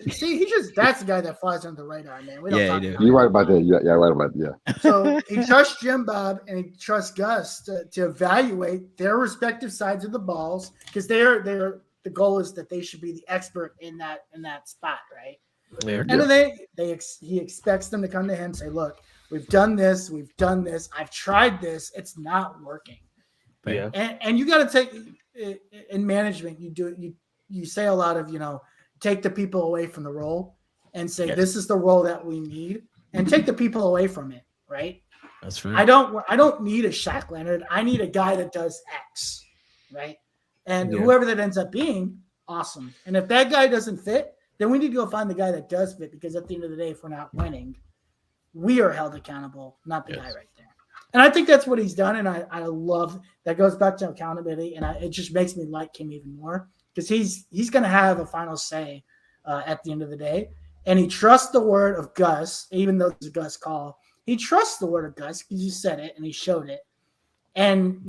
Speaker 4: See, that's the guy that flies under the radar, man. We don't talk about
Speaker 5: You're right about that. Yeah, right about that. Yeah.
Speaker 4: So he trusts Jim Bob, and he trusts Gus to evaluate their respective sides of the balls, because they're the goal is that they should be the expert in that spot, right? And then he expects them to come to him and say, look, we've done this, I've tried this, it's not working.
Speaker 3: Yeah.
Speaker 4: And you got to take in management, you say a lot of, take the people away from the role and say, this is the role that we need, and take the people away from it, right?
Speaker 6: That's right.
Speaker 4: I don't need a Shaq Leonard. I need a guy that does X, right? And whoever that ends up being, awesome. And if that guy doesn't fit, then we need to go find the guy that does fit, because at the end of the day, if we're not winning, we are held accountable, not the guy right there. And I think that's what he's done, and I love that. Goes back to accountability, and it just makes me like him even more, because he's going to have a final say at the end of the day, and he trusts the word of Gus, even though it's a Gus call. He trusts the word of Gus because he said it and he showed it, and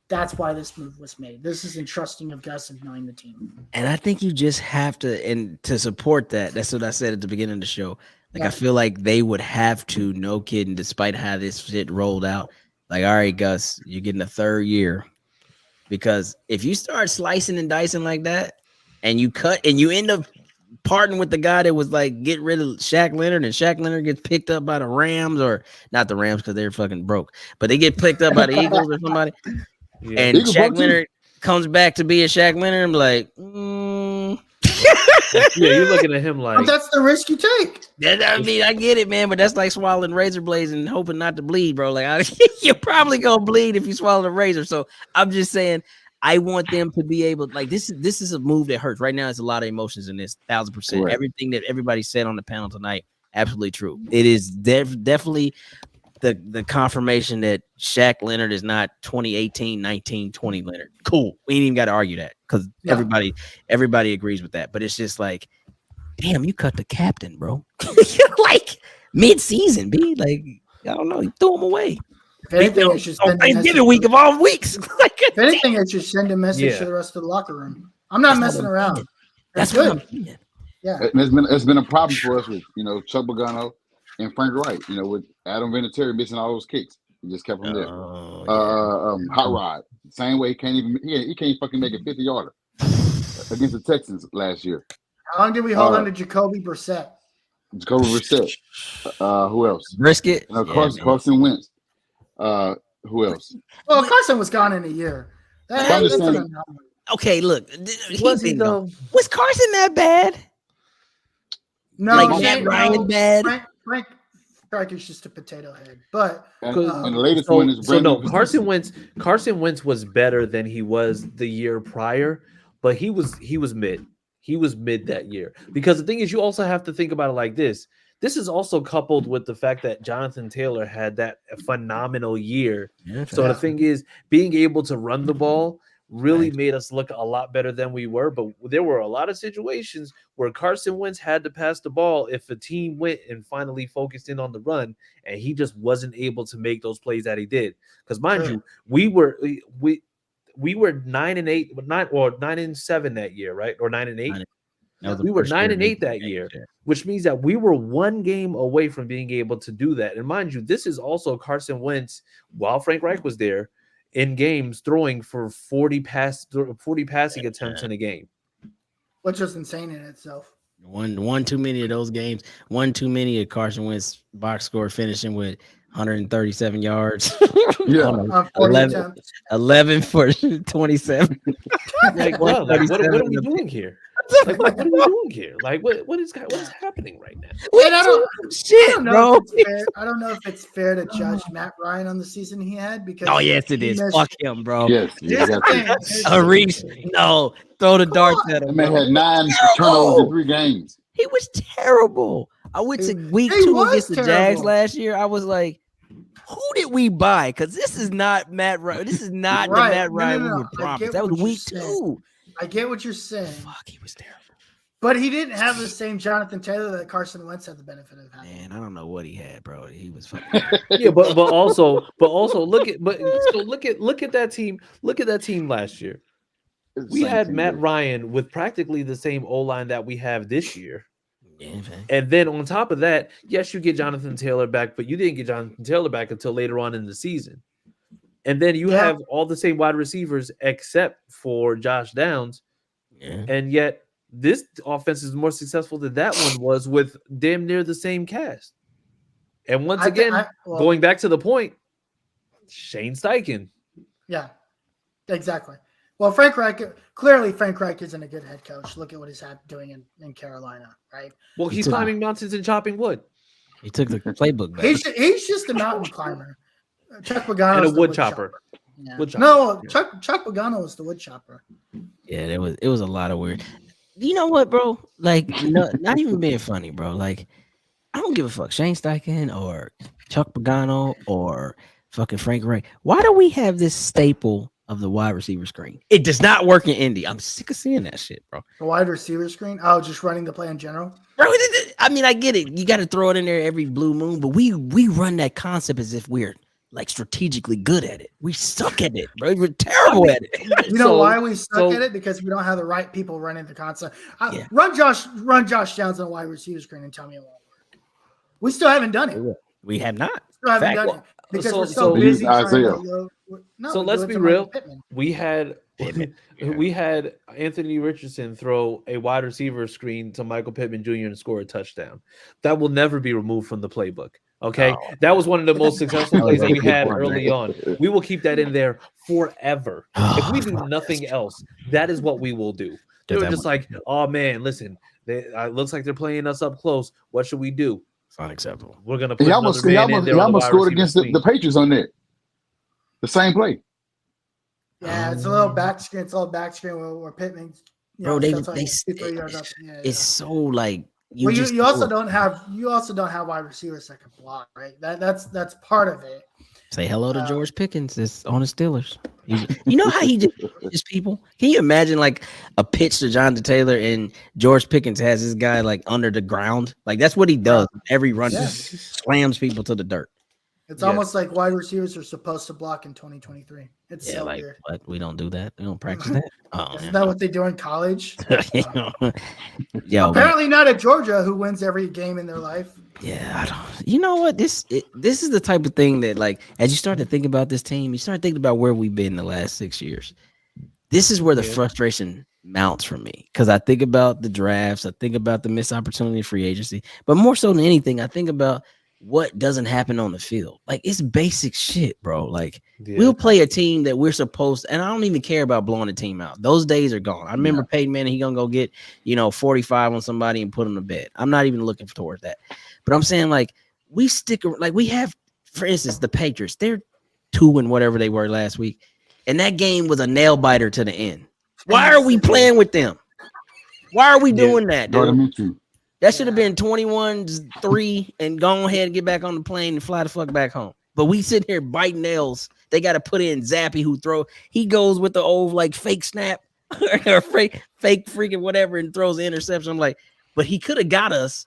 Speaker 4: that's why this move was made. This is entrusting of Gus and knowing the team.
Speaker 6: And I think you just have to, and to support that. That's what I said at the beginning of the show. Like, I feel like they would have to, no kidding, despite how this shit rolled out. Like, all right, Gus, you're getting a 3rd year. Because if you start slicing and dicing like that, and you cut, and you end up parting with the guy that was like, get rid of Shaq Leonard, and Shaq Leonard gets picked up by the Rams, or not the Rams because they're fucking broke, but they get picked up by the Eagles or somebody. Yeah. And Shaq Leonard comes back to be a Shaq Leonard, I'm like,
Speaker 3: yeah, you're looking at him like,
Speaker 4: but that's the risk you take.
Speaker 6: I mean, I get it, man, but that's like swallowing razor blades and hoping not to bleed, bro. Like, you're probably gonna bleed if you swallow the razor. So I'm just saying, I want them to be able, like, this is a move that hurts. Right now, there's a lot of emotions in this, 1,000%. Right. Everything that everybody said on the panel tonight, absolutely true. It is definitely the confirmation that Shaq Leonard is not 2018, 19, 20 Leonard. Cool. We ain't even got to argue that, because everybody agrees with that. But it's just like, damn, you cut the captain, bro. Like, mid-season, B. Like, I don't know. You threw him away.
Speaker 4: If anything, it should send
Speaker 6: Thanksgiving week of all weeks.
Speaker 4: If anything, it should send a message to the rest of the locker room. I'm not messing around.
Speaker 6: That's good.
Speaker 4: Yeah,
Speaker 5: And it's been a problem for us with Chuck Pagano and Frank Wright. With Adam Vinatieri missing all those kicks, he just kept them there. Hot Rod, same way, he can't fucking make a 50-yarder against the Texans last year.
Speaker 4: How long did we hold on to Jacoby Brissett?
Speaker 5: Jacoby Brissett. Who else?
Speaker 6: Brisket.
Speaker 5: Carson Wentz. Who else?
Speaker 4: Well, Carson was gone in a year.
Speaker 6: Okay, look.
Speaker 3: Was he though?
Speaker 6: Was Carson that bad?
Speaker 4: No,
Speaker 6: like Matt Ryan bad.
Speaker 4: Frank is just a potato head. But
Speaker 5: and the latest one is
Speaker 3: Carson Wentz was better than he was the year prior, but he was mid. He was mid that year. Because the thing is, you also have to think about it like this. This is also coupled with the fact that Jonathan Taylor had that phenomenal year. So the thing is, being able to run the ball really made us look a lot better than we were. But there were a lot of situations where Carson Wentz had to pass the ball if a team went and finally focused in on the run, and he just wasn't able to make those plays that he did. Because mind you, we were 9-8, but 9-7 that year, right? Or 9-8. We were 9-8 that year, which means that we were one game away from being able to do that. And mind you, this is also Carson Wentz while Frank Reich was there in games throwing for 40 passing attempts in a game,
Speaker 4: which is insane in itself.
Speaker 6: One too many of those games. One too many of Carson Wentz box score finishing with 137 yards. 11 for 27.
Speaker 3: What are we doing here? What are we doing here? What is happening right now?
Speaker 4: I don't know if it's fair to judge Matt Ryan on the season he had because
Speaker 6: yes, it is. Fuck him, bro.
Speaker 5: Yes,
Speaker 6: Reese, no, throw the darts at him.
Speaker 5: Man had 9 turnovers in 3 games.
Speaker 6: He was terrible. I went to week 2 against the Jags last year. I was like, who did we buy? Because this is not Matt Ryan. This is not the Matt Ryan we were promised. That was week 2.
Speaker 4: I get what you're saying.
Speaker 6: Fuck, he was terrible.
Speaker 4: But he didn't have the same Jonathan Taylor that Carson Wentz had the benefit of having.
Speaker 6: Man, I don't know what he had, bro. He was fucking.
Speaker 3: but also look at that team. Look at that team last year. We had Matt Ryan with practically the same O-line that we have this year.
Speaker 6: Yeah,
Speaker 3: and then on top of that, yes, you get Jonathan Taylor back, but you didn't get Jonathan Taylor back until later on in the season. And then you have all the same wide receivers except for Josh Downs.
Speaker 6: Yeah.
Speaker 3: And yet this offense is more successful than that one was with damn near the same cast. And once again, going back to the point, Shane Steichen.
Speaker 4: Yeah, exactly. Well, Frank Reich isn't a good head coach. Look at what he's doing in Carolina, right?
Speaker 3: Well, he's climbing mountains and chopping wood.
Speaker 6: He took the playbook back.
Speaker 4: He's just a mountain climber. Chuck Pagano
Speaker 3: and a wood chopper.
Speaker 4: Yeah.
Speaker 3: Wood chopper.
Speaker 4: No, Chuck Pagano was the wood chopper.
Speaker 6: Yeah, it was a lot of weird. You know what, bro? Like, not even being funny, bro. Like, I don't give a fuck. Shane Steichen or Chuck Pagano or fucking Frank Reich. Why do we have this staple of the wide receiver screen? It does not work in Indy. I'm sick of seeing that shit, bro.
Speaker 4: The wide receiver screen? Oh, just running the play in general?
Speaker 6: Bro, I mean, I get it. You got to throw it in there every blue moon, but we run that concept as if we're like strategically good at it. We suck at it, bro. We're terrible at it.
Speaker 4: You know why we suck at it? Because we don't have the right people running the concept. Run Josh Downs on a wide receiver screen and tell me it won't work. We still haven't done it.
Speaker 6: We have not.
Speaker 4: Still haven't done it because we're so busy.
Speaker 5: So
Speaker 3: let's be real. We had Anthony Richardson throw a wide receiver screen to Michael Pittman Jr. and score a touchdown. That will never be removed from the playbook. Okay, that was one of the most successful plays that we had early on. We will keep that in there forever. If we do nothing else, that is what we will do. They were just like, oh man, listen, it looks like they're playing us up close. What should we do?
Speaker 6: It's unacceptable.
Speaker 3: We're gonna put
Speaker 5: he almost scored against the Patriots on there. The same play.
Speaker 4: Yeah, it's a little back screen. It's a little back screen where Pittman.
Speaker 6: Bro, it's so like.
Speaker 4: You also don't have wide receivers that can block, right? That's part of it.
Speaker 6: Say hello to George Pickens. It's on the Steelers. You know how he just people. Can you imagine like a pitch to Jonathan Taylor and George Pickens has this guy like under the ground? Like that's what he does. Every run just slams people to the dirt.
Speaker 4: It's almost like wide receivers are supposed to block in 2023. It's so
Speaker 6: like
Speaker 4: weird.
Speaker 6: what? We don't do that. We don't practice that. Oh,
Speaker 4: Isn't that what they do in college?
Speaker 6: Yo,
Speaker 4: apparently not at Georgia, who wins every game in their life.
Speaker 6: Yeah, I don't. You know what? This is the type of thing that, like, as you start to think about this team, you start thinking about where we've been the last 6 years. This is where the frustration mounts for me, because I think about the drafts, I think about the missed opportunity free agency, but more so than anything, I think about what doesn't happen on the field. Like, it's basic shit, bro. Like, we'll play a team that we're supposed to, and I don't even care about blowing the team out. Those days are gone. I remember Peyton Manning, he gonna go get 45 on somebody and put them to bed. I'm not even looking towards that. But I'm saying, like, we have, for instance, the Patriots. They're 2 and whatever they were last week, and that game was a nail biter to the end. Why are we playing with them? Why are we doing that, dude? That should have been 21-3 and go ahead and get back on the plane and fly the fuck back home. But we sit here biting nails. They got to put in Zappy, he goes with the old like fake snap or fake freaking whatever and throws the interception. I'm like, but he could have got us.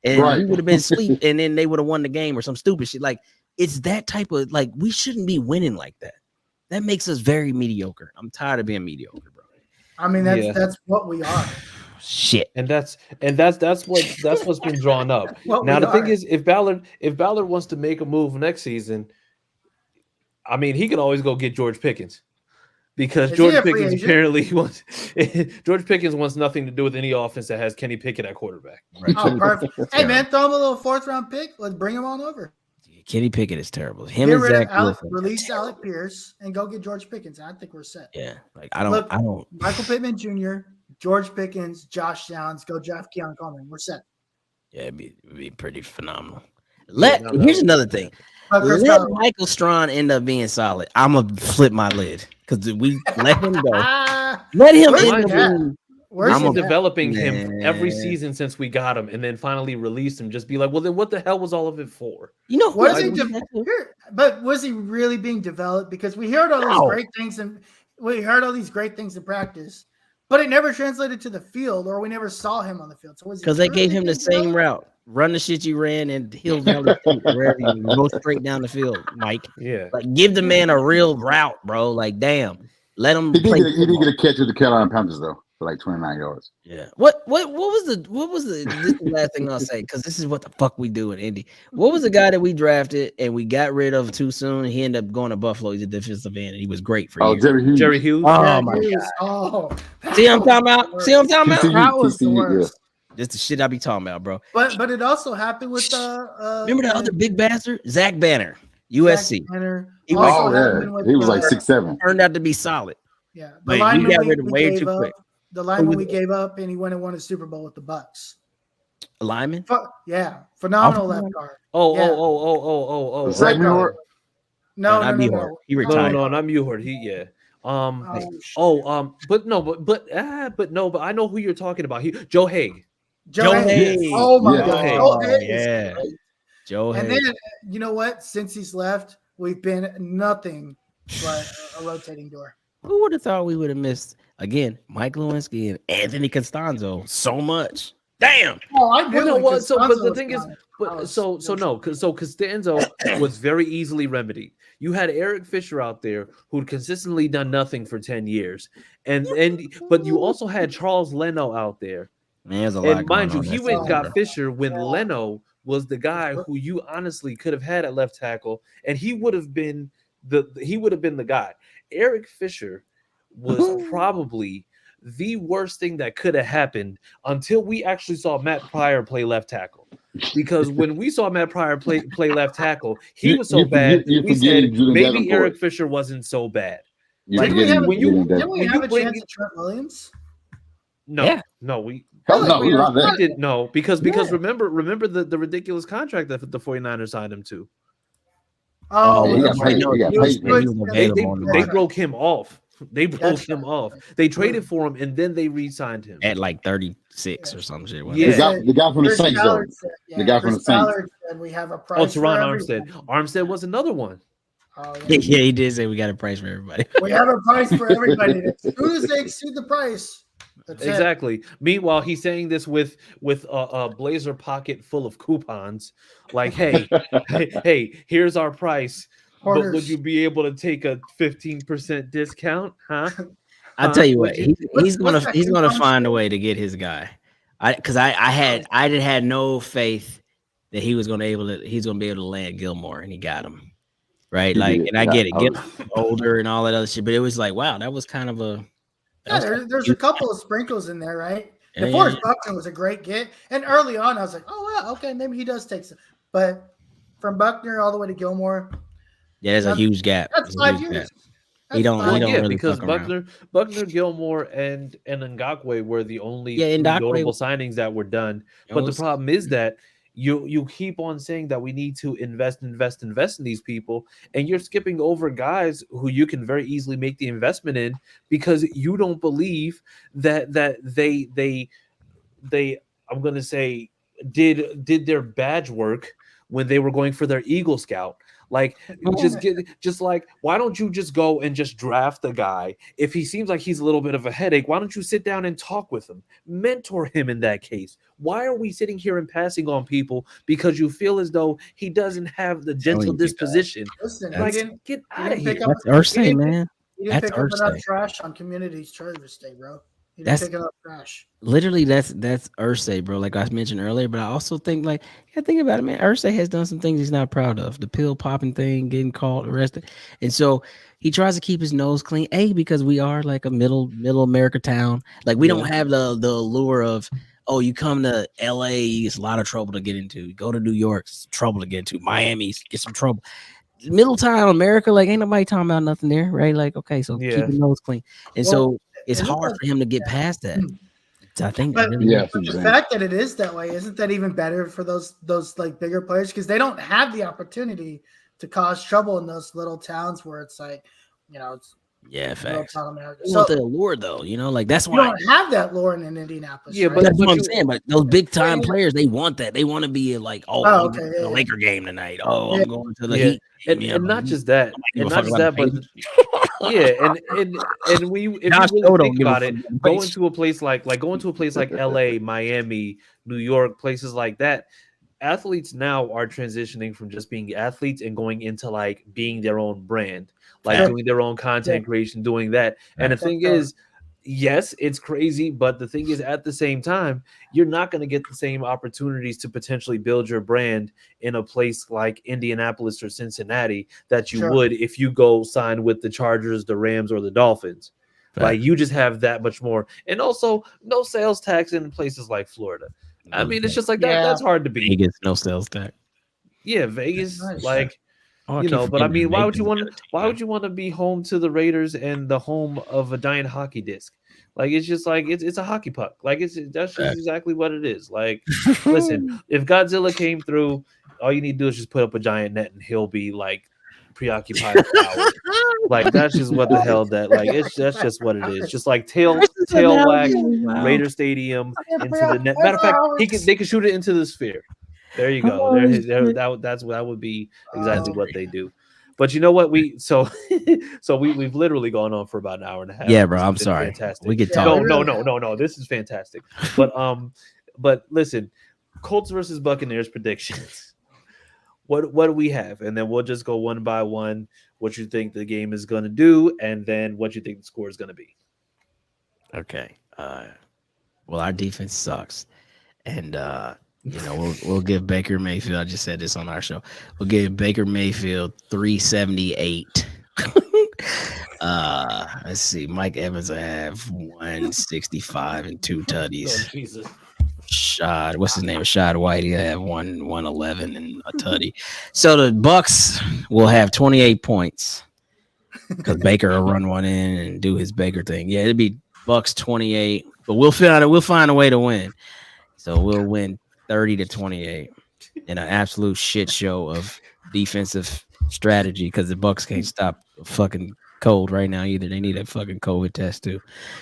Speaker 6: And we would have been asleep, and then they would have won the game or some stupid shit. Like, it's that type of, like, we shouldn't be winning like that. That makes us very mediocre. I'm tired of being mediocre, bro.
Speaker 4: I mean, that's what we are.
Speaker 6: Shit.
Speaker 3: And that's what's been drawn up. Now the thing is, if Ballard wants to make a move next season, I mean, he can always go get George Pickens. Because George Pickens apparently wants nothing to do with any offense that has Kenny Pickett at quarterback.
Speaker 4: Right. Oh, perfect. Hey, man, throw him a little 4th-round pick. Let's bring him on over.
Speaker 6: Kenny Pickett is terrible. Him and Zach Wilson.
Speaker 4: Release Alec Pierce and go get George Pickens. I think we're set.
Speaker 6: Yeah, like I don't.
Speaker 4: Michael Pittman Jr., George Pickens, Josh Downs, go draft Keon Coleman. We're set.
Speaker 6: Yeah, it'd be pretty phenomenal. Here's another thing. Let Michael Strawn end up being solid. I'm gonna flip my lid because we let him go. Let him end up.
Speaker 3: I'm developing him every season since we got him, and then finally released him. Just be like, well, then what the hell was all of it for?
Speaker 4: You know, but was he really being developed? Because we heard all these great things, and we heard all these great things in practice, but it never translated to the field, or we never saw him on the field. So was
Speaker 6: because they gave him the same route. Run the shit you ran and Hills Valley wherever you go straight down the field, Mike.
Speaker 3: Yeah,
Speaker 6: like give the man a real route, bro. Like, damn, let him.
Speaker 5: He did get a catch with the Carolina Panthers though for like 29 yards.
Speaker 6: Yeah. What was the this is the last thing I'll say, because this is what the fuck we do in Indy. What was the guy that we drafted and we got rid of too soon? He ended up going to Buffalo. He's a defensive end and he was great for years.
Speaker 3: Jerry Hughes.
Speaker 6: Oh my god.
Speaker 4: Oh,
Speaker 6: see what I'm talking about?
Speaker 4: That was the worst.
Speaker 6: That's the shit I be talking about, bro.
Speaker 4: But it also happened with
Speaker 6: remember the other big bastard, Zach Banner, USC.
Speaker 5: He was like 6'7".
Speaker 6: Turned out to be solid.
Speaker 4: Yeah,
Speaker 6: but we got rid of way too quick.
Speaker 4: The lineman we gave up, and he went and won a Super Bowl with the Bucks.
Speaker 6: A lineman?
Speaker 4: Yeah, phenomenal left guard.
Speaker 3: Oh.
Speaker 5: Zach Muhort?
Speaker 4: No.
Speaker 6: He retired.
Speaker 3: No, not Muhort. But I know who you're talking about. Joe Haig.
Speaker 4: Joe Haig. Oh my God.
Speaker 6: Joe Haig.
Speaker 4: And then you know what? Since he's left, we've been nothing but a rotating door.
Speaker 6: Who would have thought we would have missed again Mike Lewinsky and Anthony Costanzo so much? Damn.
Speaker 4: Oh, I knew.
Speaker 3: But the thing is, Costanzo was very easily remedied. You had Eric Fisher out there who'd consistently done nothing for 10 years, but you also had Charles Leno out there.
Speaker 6: Man, there's a lot.
Speaker 3: And mind you, he went and got Fisher when Leno was the guy who you honestly could have had at left tackle, and he would have been the guy. Eric Fisher was probably the worst thing that could have happened until we actually saw Matt Pryor play left tackle. Because when we saw Matt Pryor play left tackle, he was so bad. We said maybe Eric Fisher wasn't so bad.
Speaker 4: Didn't we have a chance at Trent Williams?
Speaker 3: No, we
Speaker 5: didn't.
Speaker 3: No, because remember the ridiculous contract that the 49ers signed him to. They broke him off. They traded for him and then they re-signed him
Speaker 6: at like 36 or some shit.
Speaker 5: The guy from the Saints, though. The guy from the Saints.
Speaker 4: We have a price.
Speaker 3: Teron Armstead. Armstead was another one.
Speaker 6: Yeah, he did say we got a price for everybody.
Speaker 4: We have a price for everybody. As soon as they exceed the price,
Speaker 3: Exactly. Meanwhile, he's saying this with a blazer pocket full of coupons. Like, hey, hey, here's our price. But would you be able to take a 15% discount? Huh?
Speaker 6: I'll tell you what,
Speaker 3: Would you?
Speaker 6: he's
Speaker 4: What's that
Speaker 6: gonna
Speaker 4: coupon
Speaker 6: find a
Speaker 4: shit?
Speaker 6: way to get his guy. I had no faith that he's gonna be able to land Gilmore, and he got him. Right. Like, and I get it, get older and all that other shit. But it was like, wow, that was kind of a
Speaker 4: there's a couple of sprinkles in there, right?
Speaker 6: Yeah,
Speaker 4: DeForest Buckner was a great get. And early on, I was like, oh wow, okay, maybe he does take some. But from Buckner all the way to Gilmore.
Speaker 6: Yeah, there's a huge gap.
Speaker 4: That's 5 years.
Speaker 6: He don't really
Speaker 3: because
Speaker 6: fuck around.
Speaker 3: Buckner, Gilmore, and Ngakoue were the only notable signings that were done. But the problem is that you keep on saying that we need to invest in these people, and you're skipping over guys who you can very easily make the investment in because you don't believe that they I'm gonna say did their badge work when they were going for their Eagle Scout. Like, why don't you just go and just draft the guy? If he seems like he's a little bit of a headache, why don't you sit down and talk with him, mentor him in that case? Why are we sitting here and passing on people because you feel as though he doesn't have the gentle disposition?
Speaker 4: Listen,
Speaker 3: get out of here.
Speaker 6: That's Ursay, man.
Speaker 4: He didn't pick up enough trash on community service day, bro. He didn't pick up trash.
Speaker 6: Literally, that's Ursay, bro. Like I mentioned earlier, but I also think think about it, man. Ursay has done some things he's not proud of. The pill popping thing, getting caught, arrested, and so he tries to keep his nose clean. Because we are like a middle America town. Like we don't have the allure of, oh, you come to LA, it's a lot of trouble to get into. You go to New York, it's trouble to get into. Miami, get some trouble. Middle town America, like ain't nobody talking about nothing there, right? Like, okay, so keep your nose clean, and so it's hard for him to get past that. So I think,
Speaker 4: but the fact that it is that way, isn't that even better for those like bigger players because they don't have the opportunity to cause trouble in those little towns where it's like, it's
Speaker 6: facts. So the allure though, like that's why
Speaker 4: you don't have that lure in Indianapolis.
Speaker 6: Yeah, right? But that's what I'm saying. But those big time players, they want that. They want to be like, the Laker game tonight. I'm going to the Heat.
Speaker 3: And not just that, but and we if you really think about it, going to a place like LA, Miami, New York, places like that, athletes now are transitioning from just being athletes and going into like being their own brand, like doing their own content creation, doing that. And the thing is, yes, it's crazy, but the thing is, at the same time, you're not going to get the same opportunities to potentially build your brand in a place like Indianapolis or Cincinnati that you would if you go sign with the Chargers, the Rams, or the Dolphins. Like you just have that much more, and also no sales tax in places like Florida. I mean, it's just like that. That's hard to beat.
Speaker 6: Vegas, no sales tax.
Speaker 3: Yeah, Vegas, like. But I mean, why would you want to be home to the Raiders and the home of a giant hockey disc? Like it's just like it's a hockey puck. Like that's just exactly what it is. Like, listen, if Godzilla came through, all you need to do is just put up a giant net and he'll be like preoccupied with hours. Like that's just what the hell that like that's just what it is. Just like tail whack Raider Stadium into the net. Matter of fact, they can shoot it into the sphere. There you go. That would be exactly what they do. But you know what? We've literally gone on for about an hour and a half.
Speaker 6: Yeah, bro. I'm sorry.
Speaker 3: Fantastic.
Speaker 6: We could talk.
Speaker 3: No. This is fantastic. But listen, Colts versus Buccaneers predictions. What do we have? And then we'll just go one by one. What you think the game is going to do, and then what you think the score is going to be.
Speaker 6: Okay. Well, our defense sucks, and we'll give Baker Mayfield. I just said this on our show. We'll give Baker Mayfield 378. Let's see. Mike Evans will have 165 and 2 tutties.
Speaker 3: Oh, Jesus.
Speaker 6: Shad, what's his name? Shad White. He'll have 111 and a tutty. So the Bucks will have 28 points because Baker will run one in and do his Baker thing. Yeah, it'll be Bucks 28, but we'll find a way to win. So we'll win 30-28 in an absolute shit show of defensive strategy because the Bucks can't stop a fucking cold right now either. They need a fucking COVID test too.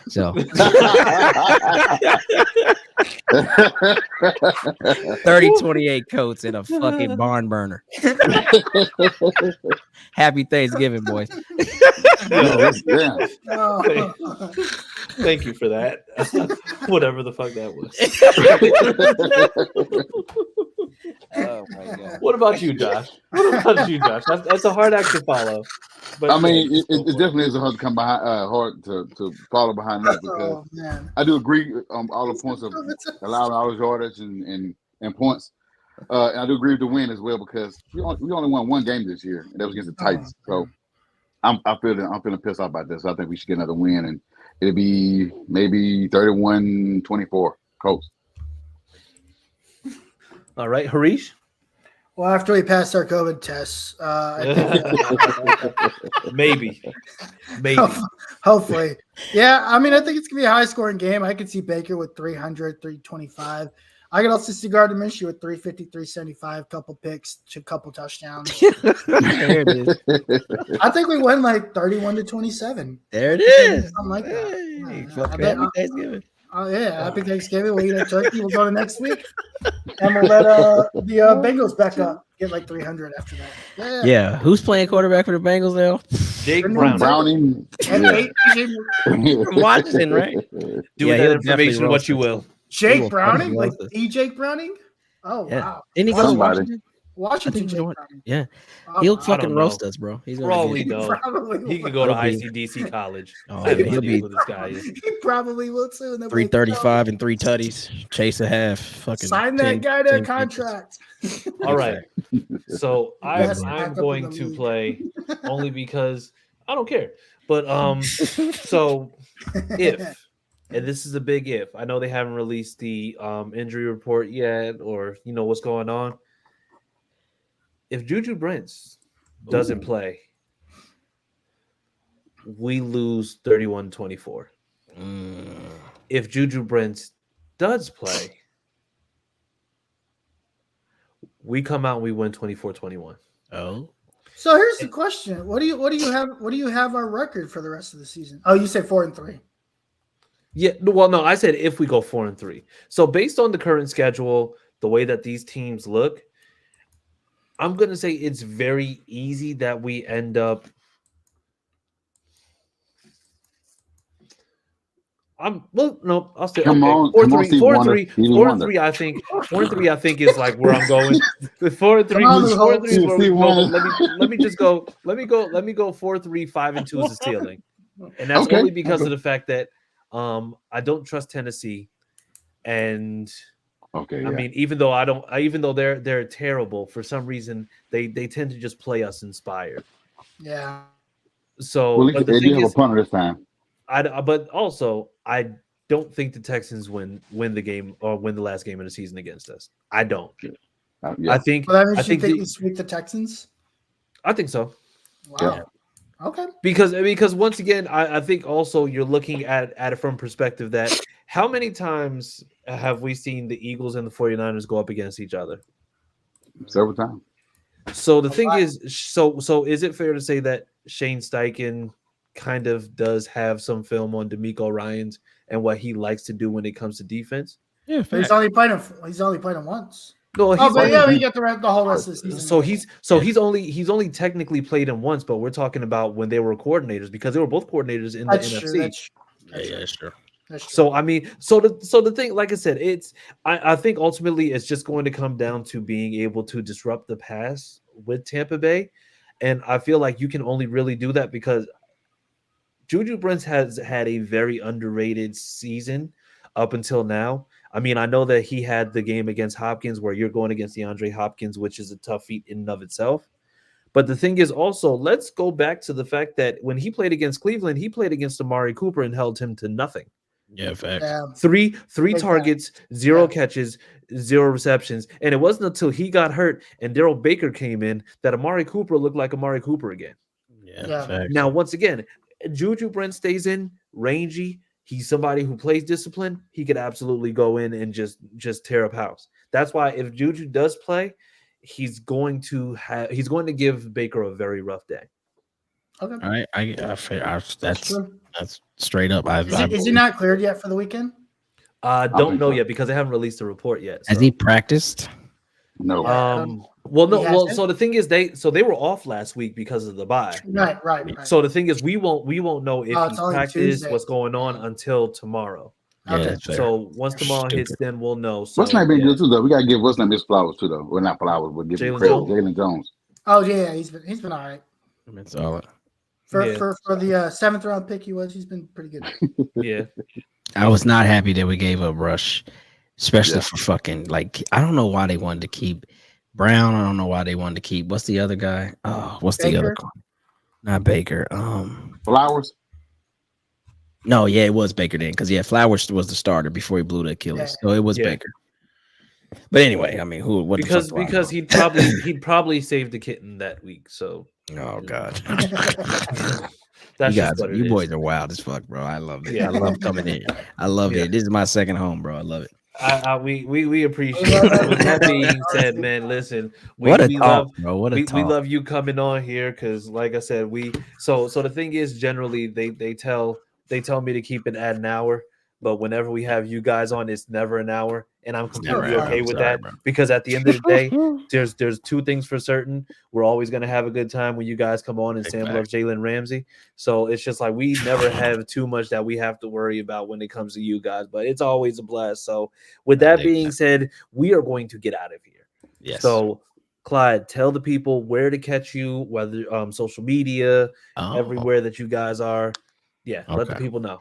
Speaker 6: So 30-28 Colts in a fucking barn burner. Happy Thanksgiving, boys.
Speaker 5: Yeah.
Speaker 3: Thank you for that. Whatever the fuck that was.
Speaker 6: Oh my god.
Speaker 3: What about you, Josh? That's a hard act to follow. But
Speaker 5: I mean, it definitely is hard to come behind, hard to follow behind that because I do agree on all the points of allowing all the yardage and points. And I do agree with the win as well because we only won one game this year, and that was against the Titans. So I'm feeling pissed off about this. So I think we should get another win, and it'll be maybe 31-24 Colts.
Speaker 3: All right, Harish.
Speaker 4: Well, after we passed our COVID tests, I think
Speaker 3: maybe.
Speaker 4: Hopefully. Yeah, I mean, I think it's going to be a high-scoring game. I could see Baker with 300, 325. I could also see Gardner Minshew with 350, 375, couple picks, a couple touchdowns.
Speaker 6: There it is.
Speaker 4: I think we win like 31-27.
Speaker 6: There it is.
Speaker 4: Something like that.
Speaker 6: Hey,
Speaker 4: Happy
Speaker 6: Thanksgiving.
Speaker 4: Happy Thanksgiving. We'll eat a turkey. We'll go to next week. And we'll let the Bengals back up. Get like 300 after that.
Speaker 6: Yeah. Who's playing quarterback for the Bengals now?
Speaker 3: Jake
Speaker 5: Browning.
Speaker 4: And
Speaker 6: From Washington, right?
Speaker 3: Do with that information what you will.
Speaker 4: Jake Browning? Like Jake Browning? Oh,
Speaker 6: yeah.
Speaker 4: wow.
Speaker 6: Didn't he go to Washington?
Speaker 4: Washington Jake
Speaker 6: Browning.
Speaker 4: Browning.
Speaker 6: Yeah.
Speaker 4: Oh,
Speaker 6: He'll
Speaker 4: wow.
Speaker 6: fucking roast us, bro. He's
Speaker 3: For all we
Speaker 6: gonna
Speaker 3: know, he could go to
Speaker 6: He'll be-
Speaker 3: ICDC college.
Speaker 6: Oh,
Speaker 3: I have no
Speaker 6: he'll
Speaker 3: idea
Speaker 6: be
Speaker 3: who this guy is.
Speaker 4: He probably will too.
Speaker 6: 335 and 3 tutties. Chase a half. Fucking
Speaker 4: sign that
Speaker 6: 10
Speaker 4: guy to a
Speaker 6: 10
Speaker 4: contract.
Speaker 3: All right. So
Speaker 4: Best
Speaker 3: I'm
Speaker 4: backup
Speaker 3: going
Speaker 4: in the
Speaker 3: to
Speaker 4: league.
Speaker 3: play only because I don't care. But so if, and this is a big if, I know they haven't released the injury report yet, or you know what's going on. If Juju Brents doesn't play, we lose 31-24. If Juju Brents does play, we come out and we win 24-21.
Speaker 6: Oh.
Speaker 4: So here's the question: What do you have our record for the rest of the season? Oh, you said 4-3.
Speaker 3: Yeah, well, no, I said if we go 4-3. So based on the current schedule, the way that these teams look, I'm gonna say it's very easy that we end up. I'll say
Speaker 5: Come on,
Speaker 3: 4-3.
Speaker 5: Steve Wonder.
Speaker 3: 4-3. I think 4-3. I think is like where I'm going. 4-3. 4-3 is where we go. Let me just go. Let me go 4-3. 5-2 is the ceiling, and that's only because of the fact that I don't trust Tennessee, and I mean even though they're terrible for some reason, they tend to just play us inspired.
Speaker 4: Yeah.
Speaker 3: So
Speaker 5: they do have a punter this time.
Speaker 3: But also, I don't think the Texans win the game or win the last game of the season against us. I don't. I think.
Speaker 4: Well, that means you think we sweep the Texans?
Speaker 3: I think so.
Speaker 4: Wow.
Speaker 5: Yeah.
Speaker 4: Okay.
Speaker 3: Because once again, I think also you're looking at it from perspective that how many times have we seen the Eagles and the 49ers go up against each other?
Speaker 5: Several times.
Speaker 3: So the thing is, so is it fair to say that Shane Steichen kind of does have some film on DeMeco Ryans and what he likes to do when it comes to defense?
Speaker 6: Yeah,
Speaker 4: But he's only played him once.
Speaker 3: No,
Speaker 4: We get the whole rest of the season.
Speaker 3: So he's only technically played him once, but we're talking about when they were coordinators because they were both coordinators in the NFC.
Speaker 6: That's true.
Speaker 3: So I mean, so the thing, like I said, I think ultimately it's just going to come down to being able to disrupt the pass with Tampa Bay, and I feel like you can only really do that because Juju Brents has had a very underrated season up until now. I mean, I know that he had the game against Hopkins where you're going against DeAndre Hopkins, which is a tough feat in and of itself. But the thing is also, let's go back to the fact that when he played against Cleveland, he played against Amari Cooper and held him to nothing.
Speaker 6: Yeah, facts.
Speaker 3: Three targets, 0 catches, 0 receptions. And it wasn't until he got hurt and Darrell Baker came in that Amari Cooper looked like Amari Cooper again.
Speaker 6: Yeah. Facts.
Speaker 3: Now, once again, Juju Brent stays in, rangy. He's somebody who plays discipline. He could absolutely go in and just tear up house. That's why if Juju does play, he's going to give Baker a very rough day.
Speaker 4: Okay.
Speaker 6: All right, that's
Speaker 4: true.
Speaker 6: that's straight up.
Speaker 4: Is he not cleared yet for the weekend?
Speaker 3: Don't know
Speaker 5: so.
Speaker 3: yet because they haven't released the report yet.
Speaker 6: Has
Speaker 3: So.
Speaker 6: he practiced?
Speaker 5: No.
Speaker 3: Well, no.
Speaker 4: He
Speaker 3: Well,
Speaker 4: hasn't?
Speaker 3: so the thing is, they were off last week because of the bye.
Speaker 4: Right.
Speaker 3: So the thing is, we won't know if
Speaker 4: Oh,
Speaker 3: he
Speaker 4: it's only
Speaker 3: practiced,
Speaker 4: Tuesday.
Speaker 3: what's going on until tomorrow.
Speaker 6: Yeah,
Speaker 4: Okay.
Speaker 6: that's fair.
Speaker 3: So once tomorrow hits,
Speaker 6: Stupid.
Speaker 3: then we'll know. So
Speaker 5: What's name been good too though? We gotta give what's name his flowers too though. Well, not flowers, but give him
Speaker 3: Jalen
Speaker 5: credit.
Speaker 3: Jones?
Speaker 5: Jalen Jones.
Speaker 4: Oh yeah, he's been all right.
Speaker 6: That's all.
Speaker 4: For
Speaker 3: Yeah.
Speaker 4: for the 7th round pick he's been pretty good.
Speaker 3: Yeah.
Speaker 6: I was not happy that we gave up Rush, especially
Speaker 5: Yeah.
Speaker 6: for fucking like I don't know why they wanted to keep Brown. I don't know why they wanted to keep what's the other guy? Oh, what's the other
Speaker 4: Baker?
Speaker 6: guy? Not Baker.
Speaker 5: Flowers.
Speaker 6: No, yeah, it was Baker then because Flowers was the starter before he blew the Achilles, so it was
Speaker 3: Yeah.
Speaker 6: Baker. But anyway, I mean, what
Speaker 3: Because
Speaker 6: the fuck do I know?
Speaker 3: he'd probably save the kitten that week. So
Speaker 6: Oh God,
Speaker 3: that's
Speaker 6: you
Speaker 3: just
Speaker 6: guys,
Speaker 3: what it
Speaker 6: you
Speaker 3: is.
Speaker 6: boys are wild as fuck, bro. I love it.
Speaker 3: Yeah.
Speaker 6: I love coming in. I love
Speaker 3: Yeah.
Speaker 6: it. This is my second home, bro. I love it.
Speaker 3: We appreciate it. With that being said, man, listen, we
Speaker 6: talk, bro. What a
Speaker 3: we
Speaker 6: talk.
Speaker 3: love you coming on here because, like I said, so the thing is, generally they tell me to keep it at an hour, but whenever we have you guys on, it's never an hour, and I'm completely
Speaker 6: never an hour.
Speaker 3: okay
Speaker 6: I'm
Speaker 3: with
Speaker 6: sorry,
Speaker 3: that
Speaker 6: bro.
Speaker 3: because at the end of the day, there's two things for certain. We're always gonna have a good time when you guys come on, and Sam loves Jalen Ramsey, so it's just like we never have too much that we have to worry about when it comes to you guys, but it's always a blast. So with that being said, we are going to get out of here.
Speaker 6: Yes.
Speaker 3: So Clyde, tell the people where to catch you, whether social media, everywhere that you guys are. Yeah, let the people know.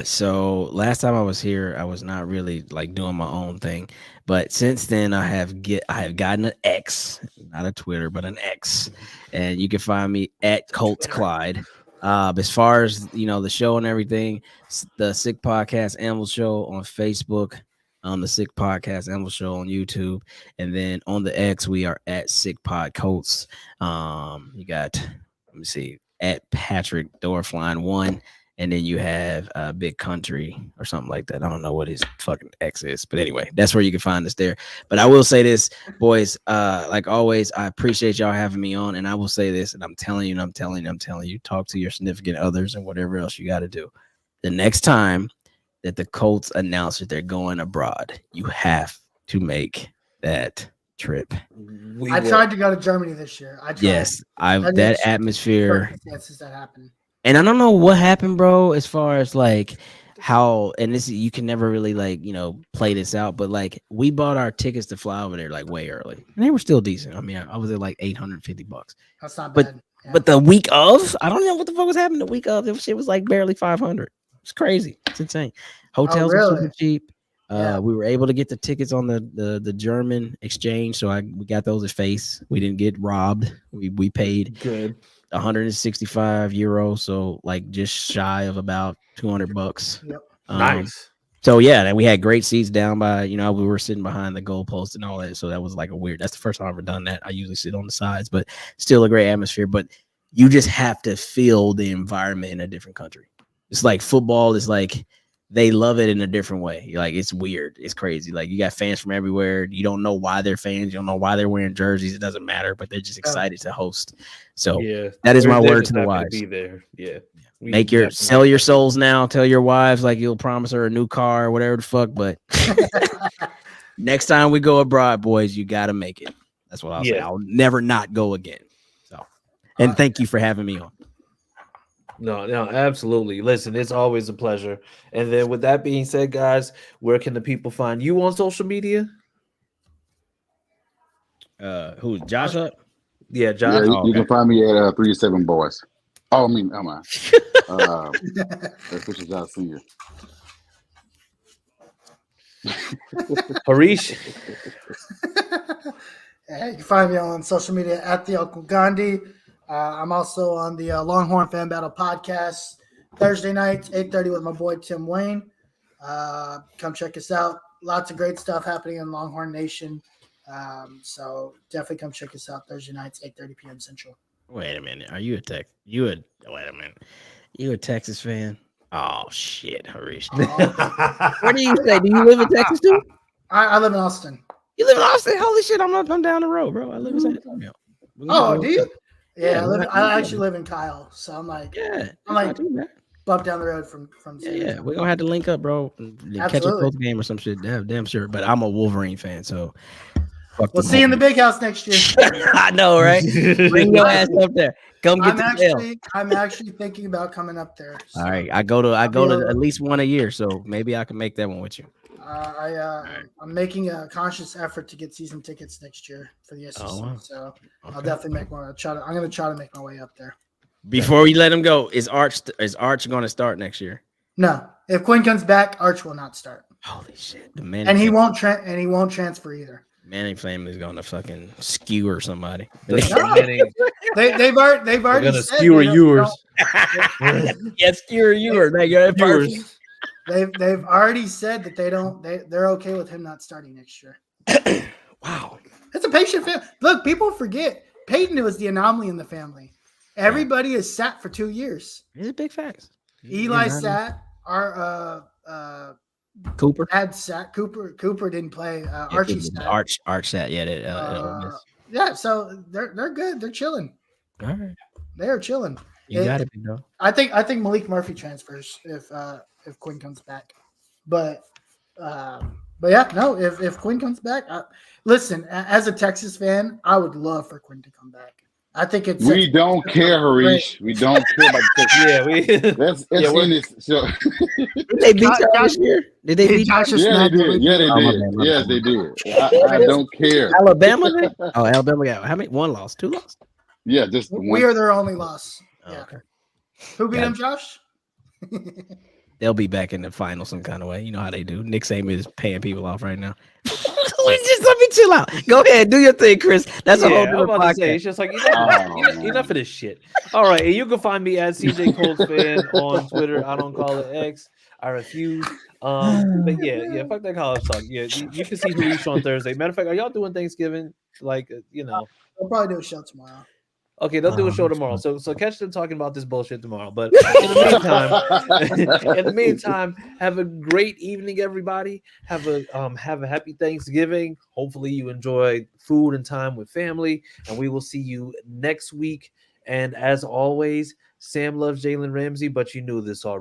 Speaker 6: So last time I was here, I was not really like doing my own thing, but since then I have gotten an X, not a Twitter, but an X, and you can find me at Colts Clyde. As far as the show and everything, the Sick Podcast Animal Show on Facebook, the Sick Podcast Animal Show on YouTube, and then on the X we are at Sick Pod Colts. You got let me see at Patrick Dorfline 1. And then you have Big Country or something like that. I don't know what his fucking X is. But anyway, that's where you can find us there. But I will say this, boys, like always, I appreciate y'all having me on. And I will say this, and I'm telling you, talk to your significant others and whatever else you got to do. The next time that the Colts announce that they're going abroad, you have to make that trip.
Speaker 4: I tried to go to Germany this year.
Speaker 6: That atmosphere.
Speaker 4: Circumstances that happened.
Speaker 6: And I don't know what happened, bro, as far as like how, and this you can never really play this out, but like we bought our tickets to fly over there like way early, and they were still decent. I mean, I was at like $850.
Speaker 4: That's not bad.
Speaker 6: But the week of, I don't know what the fuck was happening. The week of, shit was like barely 500. It's crazy. It's insane. Hotels are super cheap. We were able to get the tickets on the German exchange, so we got those at face. We didn't get robbed. We paid
Speaker 3: good.
Speaker 6: 165 euros, so like just shy of about $200.
Speaker 4: Yep.
Speaker 3: Nice.
Speaker 6: So yeah, and we had great seats down by, we were sitting behind the goalpost and all that. So that was like that's the first time I've ever done that. I usually sit on the sides, but still a great atmosphere. But you just have to feel the environment in a different country. It's like football is like they love it in a different way. Like it's weird. It's crazy. Like you got fans from everywhere. You don't know why they're fans. You don't know why they're wearing jerseys. It doesn't matter, but they're just excited to host. So that is my word to the wives.
Speaker 3: Be there. Yeah.
Speaker 6: Sell your souls now. Tell your wives like you'll promise her a new car or whatever the fuck. But next time we go abroad, boys, you got to make it. That's what I'll say. I'll never not go again. So, and thank you for having me on.
Speaker 3: No, absolutely. Listen, it's always a pleasure. And then with that being said, guys, where can the people find you on social media?
Speaker 6: Who's Josh up?
Speaker 3: Yeah, Josh.
Speaker 5: Yeah, you can find me at 37 Boys. Oh, I mean, am I? Official Josh Senior.
Speaker 3: Harish.
Speaker 4: You can find me on social media at the Uncle Gandhi. I'm also on the Longhorn Fan Battle podcast Thursday nights, 8:30 with my boy Tim Wayne. Come check us out. Lots of great stuff happening in Longhorn Nation. So definitely come check us out Thursday nights, 8:30 p.m. Central.
Speaker 6: Wait a minute. Are you a Texas fan? Oh shit, Harish. What do you say? Do you live in Texas too?
Speaker 4: I live in Austin.
Speaker 6: You live in Austin? Holy shit, I'm down the road, bro. I live in San Antonio.
Speaker 4: Oh, do you? Yeah, I actually live in Kyle, so I'm like bump down the road from.
Speaker 6: Yeah, we're gonna have to link up, bro. Catch a Colts game or some shit. Damn sure. But I'm a Wolverine fan, so
Speaker 4: we'll see you in the big house next year.
Speaker 6: I know, right? Bring your ass up there. Come get
Speaker 4: I'm actually thinking about coming up there. So.
Speaker 6: All right, I go to at least one a year, so maybe I can make that one with you.
Speaker 4: I'm making a conscious effort to get season tickets next year for the SEC.
Speaker 6: Oh, wow.
Speaker 4: So I'll definitely make one. I'm going to try to make my way up there.
Speaker 6: Before we let him go, is Arch going to start next year?
Speaker 4: No, if Quinn comes back, Arch will not start.
Speaker 6: Holy shit!
Speaker 4: He won't transfer either.
Speaker 6: Manning family is going to fucking skewer somebody.
Speaker 4: They've already said
Speaker 3: skewer yours.
Speaker 6: Yeah, skewer yours.
Speaker 4: They've already said that they're okay with him not starting next year.
Speaker 6: Wow,
Speaker 4: it's a patient family. Look, people forget Peyton was the anomaly in the family. Everybody is sat for 2 years.
Speaker 6: These are big facts.
Speaker 4: Eli sat. Our
Speaker 6: Cooper
Speaker 4: had sat. Cooper didn't play. Archie sat.
Speaker 6: Arch sat. Yeah,
Speaker 4: yeah. So they're good. They're chilling.
Speaker 6: All right,
Speaker 4: they're chilling.
Speaker 6: You got it, though.
Speaker 4: I think Malik Murphy transfers if Quinn comes back, but yeah, no. If Quinn comes back, listen. As a Texas fan, I would love for Quinn to come back. I think it's.
Speaker 5: We don't care, Harish. We don't care about the Texas. That's in this. So.
Speaker 6: Did they beat Josh this year? Did they beat
Speaker 5: Josh? Yeah, they did. Yeah, they did. Yes, they did. I don't care.
Speaker 6: Alabama did? Oh, Alabama got how many? 1 loss, 2 loss?
Speaker 5: Yeah, just one.
Speaker 4: We are their only loss.
Speaker 6: Oh,
Speaker 4: yeah.
Speaker 6: Okay.
Speaker 4: Who beat them, Josh?
Speaker 6: They'll be back in the final some kind of way. You know how they do. Nick Saban is paying people off right now. Let me chill out. Go ahead, do your thing, Chris. That's a whole different podcast.
Speaker 3: It's just like enough of this shit. All right, and you can find me at CJ Colts fan on Twitter. I don't call it X. I refuse. But yeah, fuck that college talk. Yeah, you can see Harish on Thursday. Matter of fact, are y'all doing Thanksgiving? Like,
Speaker 4: We'll probably do a show tomorrow.
Speaker 3: Okay, they'll do a show tomorrow. So catch them talking about this bullshit tomorrow. But in the meantime, have a great evening, everybody. Have a happy Thanksgiving. Hopefully you enjoy food and time with family. And we will see you next week. And as always, Sam loves Jalen Ramsey, but you knew this already.